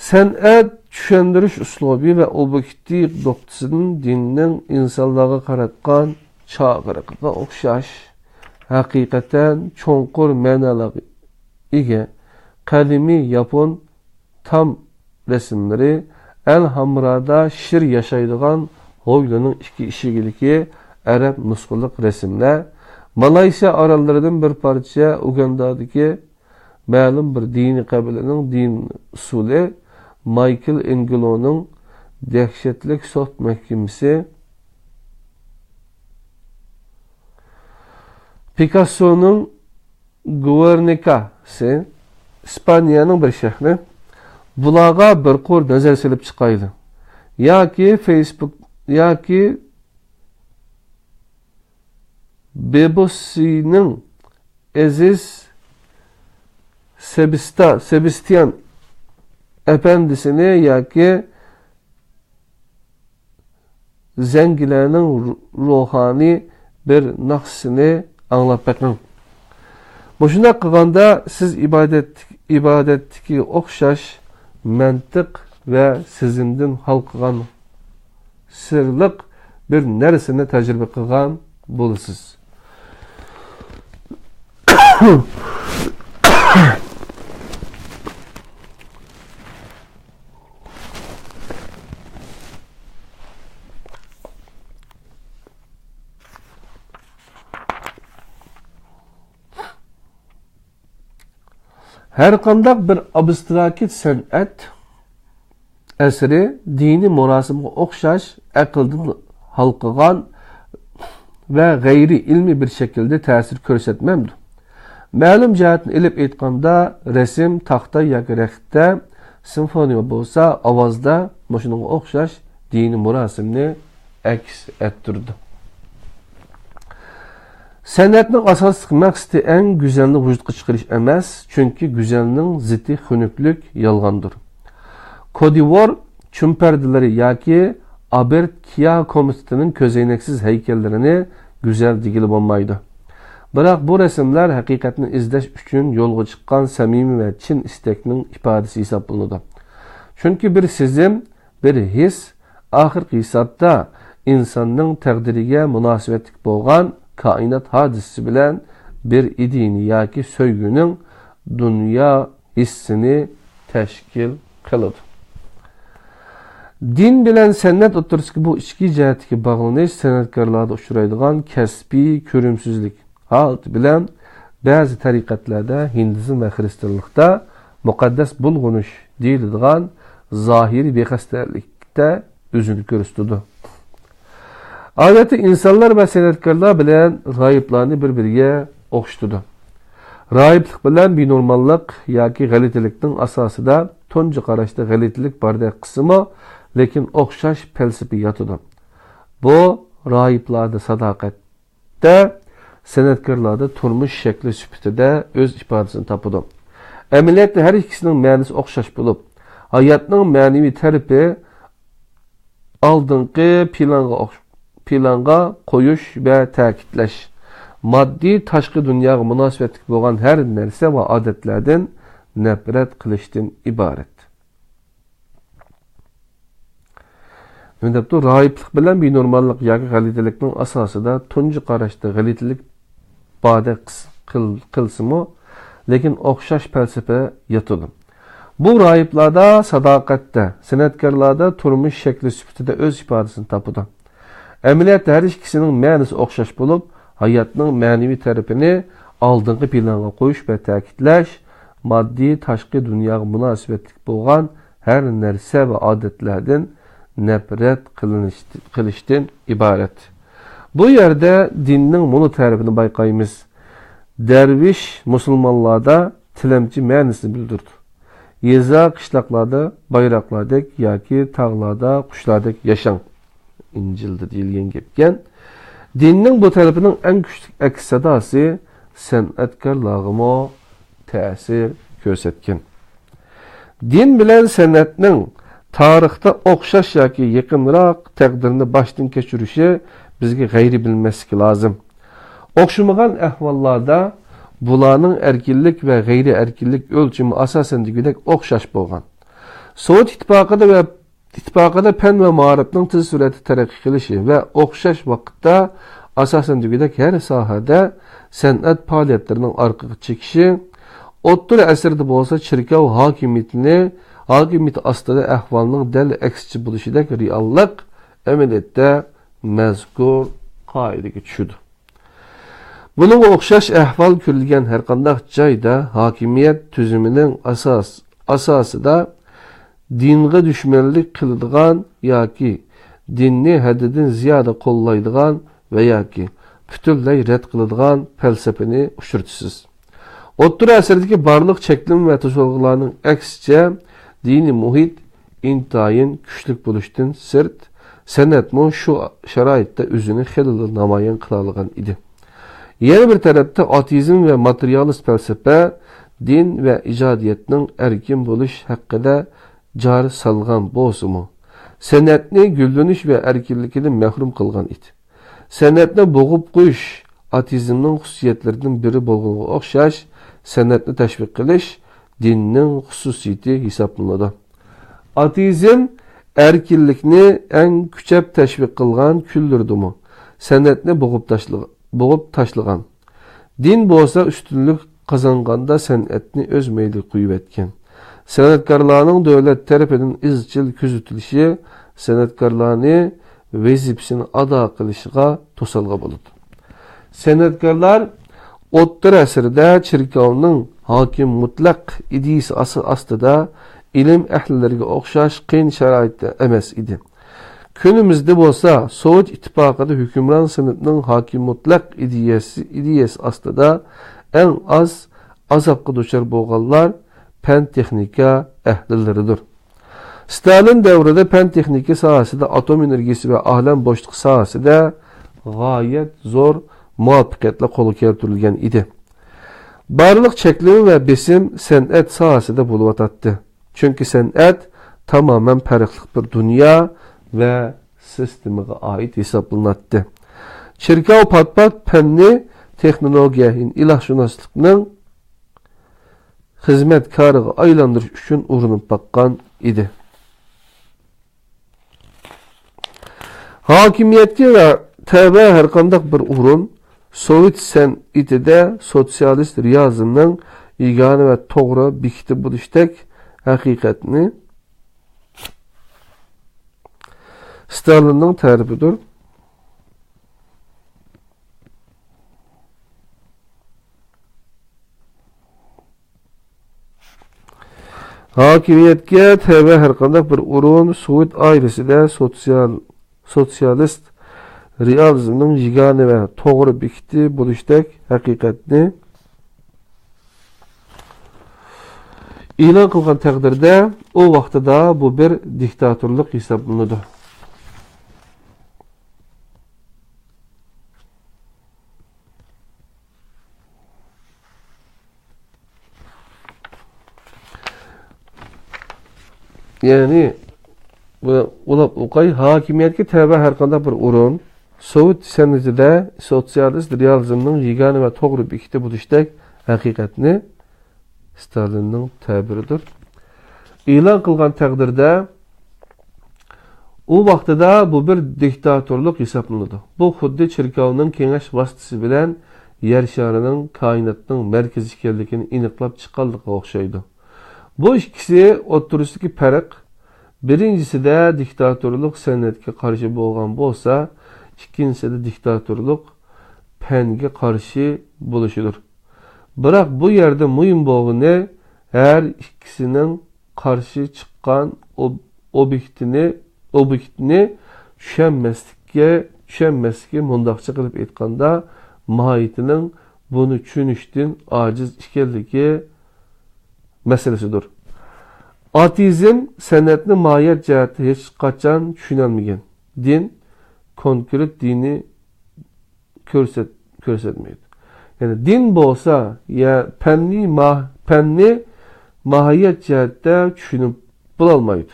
San'at tushundirish uslubi ve obyektiv nuqtasidan dinning insonlarga qaratgan chaqiriqiga o'xshash haqiqatan cho'nqur ma'nolarga ega qadimiy yapon tam resimleri El Hamra'da şir yaşaydıgan Hoylu'nun iki işigiliki Arap nuskuluk resimler, Malaysiya arallarından bir parça Uganda'daki ma'lum bir dini kabilenin din usulü, Michelangelo'nun dehşetlik soft mahkemesi, Picasso'nun Guernica'sı, İspanya'nın bir şehri, bularga bir qor nazar silib chiqaydi. Yoki Facebook yoki Bebosining Aziz Sebastian efendisini yoki Zengilarning ruhani bir naqsini anglab bakın. Boşuna qilganda siz ibadatdagi o'xshash mantiq ve sizimden halqıgan sirliq bir narsani tecrübe qilgan bo'lasiz. Her qandaq bir abstrakit san'at əsri dini murasimga o'xshash aqldan halqıgan ve gayri ilmi bir şekilde ta'sir ko'rsatmamdi. Ma'lum jihatni ilib aytganda resim, taxta yoki raqtda, simfoniya bo'lsa ovozda shunga o'xshash dini murasimni aks ettirdi. San'atning asosiy maqsadi eng go'zalni vujudga chiqarish emas, chunki go'zalning ziddi xunuklik yolg'ondir. Kodivor çumperdileri yoki Albert Kia komitetining ko'zoynaksiz haykallerini güzel digili bo'lmaydi. Biroq bu resimler haqiqatni izlash uchun yo'lga chiqqan samimiy ve chin istakning ifodasi hisoblanadi. Chunki bir sezim, bir his oxirgi hisobda insonning taqdiriga munosabatli bo'lgan koinot hodisasi bilan bir idini yoki so'yguning dunyo hissini tashkil qiladi. Din bilan san'at o'rtasidagi bu ichki jihatga bog'lanish san'atkorlarda uchraydigan kasbiy ko'rimsizlik holat bilan ba'zi tariqatlarda hindizm va xristianlikda muqaddas bulg'unish deyiladigan zohiriy bexastarlikda o'zini ko'rsatadi. Odatda insonlar va san'atkorlar bilan g'oyiblarni bir-biriga o'xshatadi. G'oyiblik bilan binormallik yoki g'alatilikning asosida tunji qarashda g'alatilik bordek qismi, lekin o'xshash falsafa yotadi. Bu g'oyiblarda sadoqatda, san'atkorlarda turmush shakli sifatida o'z ifodasini topadi. Amaliyotda har ikkisining ma'nosi o'xshash bo'lib, hayotning ma'naviy tarafi oldingi planga qo'yish va ta'kidlash, moddiy tashqi dunyoga munosabatli bo'lgan har narsa va odatlardan nafrat qilishdan iborat. Mendepti g'oyiblik bilan binormallik yoki g'alatilikning asosida tunji qarashda g'alatilik ba'da qilsimi, lekin o'xshash falsafa yotadi. Bu g'oyiblarda sadoqatda, san'atkorlarda turmush shakli sifatida o'z ifodasini topadi. Amaliyotda har ikkisining ma'nosi o'xshash bo'lib, hayotning ma'naviy tarafini oldingi planga qo'yish va ta'kidlash, moddiy tashqi dunyoga munosabatli bo'lgan har narsa va odatlardan nafrat qilishdan iborat. Bu yerda dinning bunu tarafini bayqaymiz. Derviş musulmonlarda tilamchi ma'nosini bildirdi. Yeza qishloqlarda bayroqlardek yoki tog'larda qushlardek yashang. İncil'de deyilgan gapgan. Dinning bu tarafining eng kuchli aks sadosi san'atkorlarga ta'sir ko'rsatgan. Din bilan san'atning tarixda o'xshash yoki yaqinroq taqdirni boshdan kechirishi bizga g'ayri bilmaslik lozim. O'xshamagan ahvollarda bularning erkinlik va g'ayri erkinlik o'lchami asosan degidek o'xshash bo'lgan. Sovet ittifoqida fan va ma'rifning tez sur'atda taraqqiy qilishi va o'xshash vaqtda asosan degidek har sohada san'at faoliyatlarining orqaga chekishi, o'ttir asrda bo'lsa chirkov hokimiyati ostida ahvolning dal aksichi bo'lishidek reallik amaliyotda mazkur qoidaga tushdi. Bunun o'xshash ahvol ko'rilgan har qanday joyda hokimiyat tuzumining asosida dinga dushmanlik qiladigan yoki dinni haddidan ziyoda qo'llaydigan va yoki butunlay rad qiladigan falsafani uchratasiz. O'ttir asrdagi barliq cheklim va to'solg'ularning aksicha dini muhit intayin kuchli bo'lishdan sirt san'atmo shu sharoitda o'zini xilli namoyon qila olgan edi. Yana bir tarafda ateizm ve materialist felsefe din ve ijadiyetinin erkin buluş hakkında cari salgan bozumu. Sanatni gülleniş ve erkinlikinden mahrum kılgan idi. Sanatni boğup qo'yish ateizmning xususiyatlaridan biri bo'lganga o'xshash san'atni tashviq qilish dinning xususiyati hisoblanadi. Ateizm erkinlikni eng kuchab tashviq qilgan kunlardimi san'atni bo'g'ib tashlagan. Din bo'lsa ustunlik qozonganda san'atni o'z meyli qo'yib etgan. San'atkorlarning davlat tarafidan izchil kuzatilishi san'atkorlarni vazifasini ado qilishiga to'salg'i bo'ladi. San'atkorlar o'ttir asrda chirkovning hokim mutlaq ideyasi ostida ilm ahlilariga o'xshash qiyin sharoitda emas edi. Günümüzde bo'lsa Sovet ittifoqida hukmron sinfning hokim mutlaq ideyasi ostida eng az azobga duchor bo'lganlar fan texnika ahlilaridir. Stalin davrida fan texnika sohasida atom energiyasi va olam bo'shliq sohasida g'oyat zo'r muvaffaqiyatlar qo'lga keltirilgan edi. Barliq cheklov va besim san'at sohasida bo'lib o'tadi. Chunki san'at tamamen farqli bir dunyo ve sistemiga ait hesaplanatdı. Çirkov pat fanni texnologiya ilahşunaslıkning xizmatkoriga aylantirish uchun urinib bakkan idi. Hakimiyetki ve tebe her kandak bir urun, Sovet sen'itide sosyalist realizmning yegani ve to'g'ri bekitib bo'lishdak haqiqatni Stalinning ta'rifidir. Hakimiyetga tebe her kandak bir urun, Sovet aileside sosyalist realizmning yegani ve to'g'ri bekitib bo'lishdak haqiqatni e'lon qilgan taqdirda o vaqtida bu bir diktatorlik hisoblanadi. Yani ulab o'qay hakimiyetga tabi har qanday bir o'rin Sovet senatida sosyalist realizmning yegani ve to'g'ri bekitib bo'lishdak haqiqatni Stalinning ta'biridir. E'lon qilgan taqdirda u vaqtida bu bir diktatorlik hisoblanadi. Bu xuddi cherkovning kengash vositasi bilan yer sharining koinotning markazi ekanligini aniqlab chiqqanligiga o'xshaydi. Bu ikkisi o'rtasidagi farq birincisida diktatorlik san'atga qarshi bo'lgan bo'lsa, ikkinchisida diktatorlik fanga qarshi bo'lishidir. Biroq bu yerda muhim bo'lgani her ikkisining qarshi chiqqan obyektini tushunmaslikka mundaqcha qilib aytganda mohiyatining buni tushunishdan ojiz ekanligi masalasidir. Ateizm san'atni mohiyat jihati hech qachon tushunolmagan. Din konkret dini ko'rsatmaydi. Yani din bo'lsa ya fanni mahiyat jihatda tushunib bo'lolmaydi.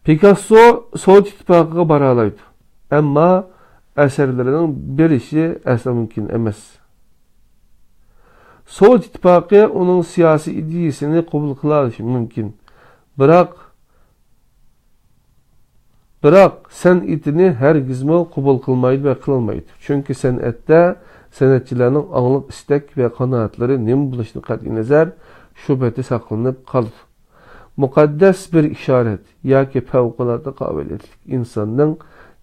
Picasso Sovet ittifoqiga bora oladi, ammo asarlarining bir ishi asla mumkin emas. Sovet ittifoqi uning siyosiy ideyasini qabul qila olishi mumkin. Biroq san'atini hargizmo qabul qilmaydi va qilolmaydi. Chunki san'atda san'atchilarning onglik istak ve qanoatlari nima bo'lishini qat'iy nazar shubhati saqlanib qoldi. Muqaddas bir ishorat yoki favqulodda qobiliyatli insonning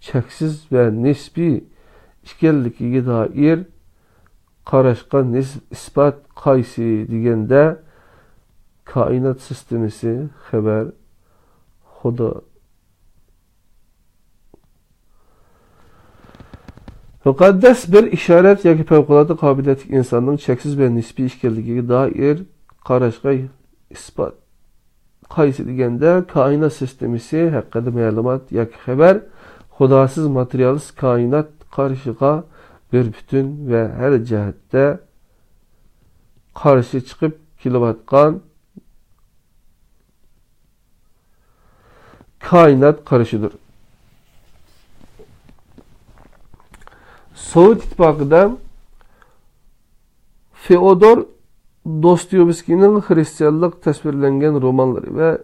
cheksiz ve nisbiy ekanligiga doir qarashga isbot qaysi deganda koinot sistemasi xabar Xudo Muqaddas bir işaret yoki favqulodda qobiliyatli insonning cheksiz ve nisbiy ekanligiga doir qarashga isbot qaysi deganda koinot sistemasi haqida ma'lumot yoki xabar Xudosiz materialist koinot qarshiga bir bütün ve her jihatda qarshi chiqib kelayotgan koinot qarashidir. Sovet ittifoqida Fyodor Dostoyevskiyning Hristiyanlik tasvirlangan romanlari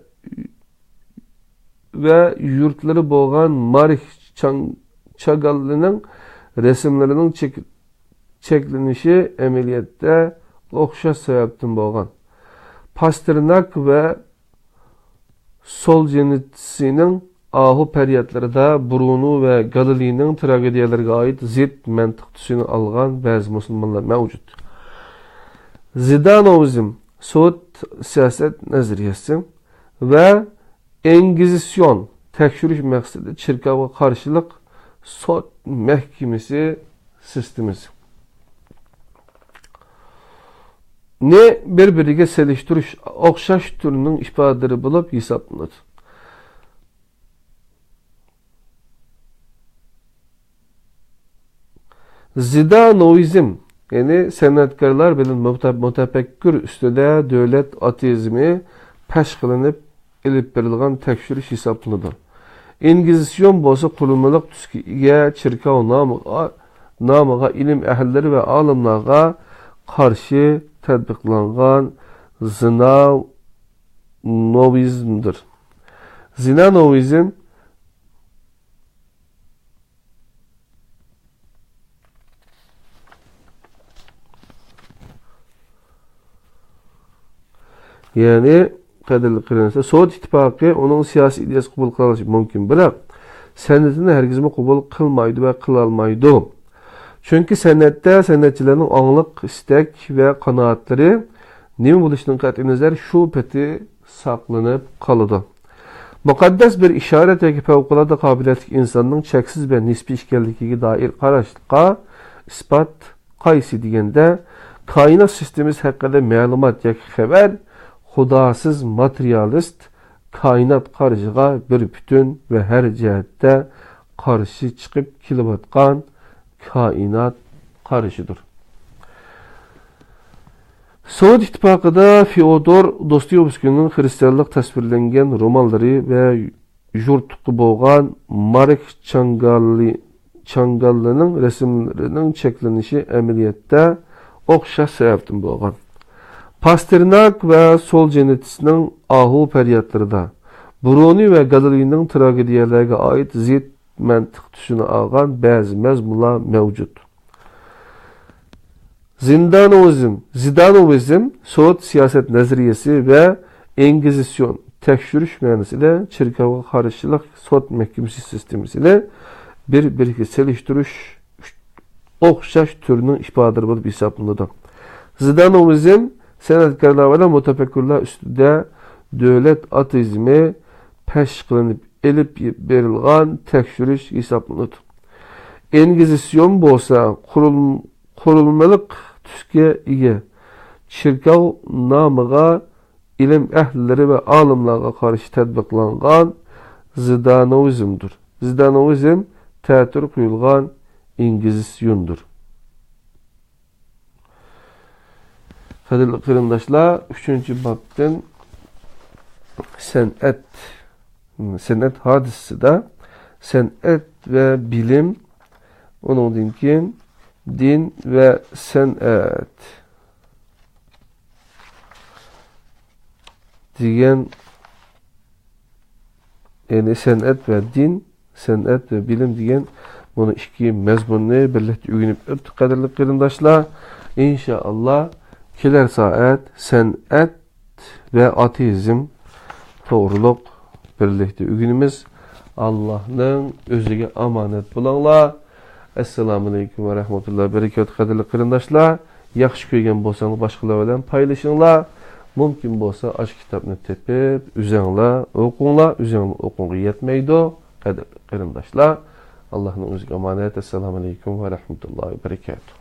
ve yurtlari bo'lgan Marix Chagall'ning resimlarining cheklanishi amaliyotda o'xshash sababdan bo'lgan. Pasternak ve Soljenitsinning ahu feryatlarida Bruno ve Galilei'nin tragediyalarga ait zid mantiq tusini algan bazı musulmonlar mevcut. Zidanovizm, Sovet siyaset nazariyasi ve Engizisyon tekshirish maqsadida cherkovga qarshilik sud mahkamasi sistemasi ne bir-biriga selishtirish o'xshash turning ifodalari bo'lib hisoblanadi. Zidanovizm yani san'atkorlar bilan mutafakkir ustida davlat ateizmi pesh qilinib ilib berilgan tekshirish hisoblanadi. Engizisyon bo'lsa qulunmalik tusga ega cherkov nomiga ilm ahllari va olimlarga qarshi tatbiqlangan zinanovizmdir. Zinanovizm Yani qadirli qilinsa, Sovet İttifaqı onun siyasi ideyası qabul qilishi mumkin, biroq san'atini hargizmi qabul qilmaydi va qilolmaydi. Chunki san'atda san'atchilarning ongliq istak va qanoatlari nima bo'lishidan qat'iy nazar shu pati saqlanib qoladi. Muqaddas bir ishorat yoki favqulodda qobiliyatli insonning cheksiz va nisbiy ekanligiga doir qarashga isbot qaysi deganda, koinot sistemasi haqida ma'lumot yoki xabar xudosiz materialist koinot qarashiga bir butun va har jihatda qarshi chiqib kelayotgan koinot qarashidir. Sovet İttifaqıda Fyodor Dostoyevskiyning xristianlik tasvirlangan romanlari va yurtqi bo'lgan Marek Changallining rasmlarining cheklanishi amaliyotda o'xshash sababdan bo'lgan. Pasternak va Soljenitsning ahu faryodlarida Bruni va Galileyning tragediyalarga oid zid mantiq tushuna olgan ba'zi mazmunlar mavjud. Zidanovizm, Sovet siyaset nazariyasi ve Engizisyon, tekshirish ma'nosida cherkovga qarshilik sud mahkamasi sistemasiga bir-biriga selishtirish o'xshash turning ifodalari bo'lib hisoblanadi. Zidanovizm san'atkorlar va mutafakkirlar ustida davlat ateizmi pesh qilinib elib berilgan tekshirish hisoblanadi. Engizisyon bo'lsa qurilmalik tusga ega cherkov nomiga ilm ahllari va olimlarga qarshi tatbiqlangan zidanovizmdir. Zidanovizm ta'tir qo'yilgan ingizisyondir. Qadrli qarindoshlar, 3-bobdan san'at hodisasida san'at va bilim, undan keyin din ve san'at degan, yani san'at ve din, san'at ve bilim degan bunu iki mazmunni birlikte öğrenip ötdük qadrli qarindoshlar. İnşallah kelar saat san'at ve ateizm to'g'riliq birlikte öğrenimiz. Allah'ın özüge amanet bulanglar. Assalamu alaykum ve rahmetullahi ve berekatuhu qadrli qarindoshlar. Yaxshi ko'rgan bo'lsangiz boshqalar bilan paylaşinglar. Mumkin bo'lsa ash kitobni tepib, o'zinglar o'qinglar. O'zinglar o'qingga yetmaydi. Qadrli qarindoshlar, Allohning o'ziga omonat. Assalomu alaykum ve rahmetullahi ve berekatuhu.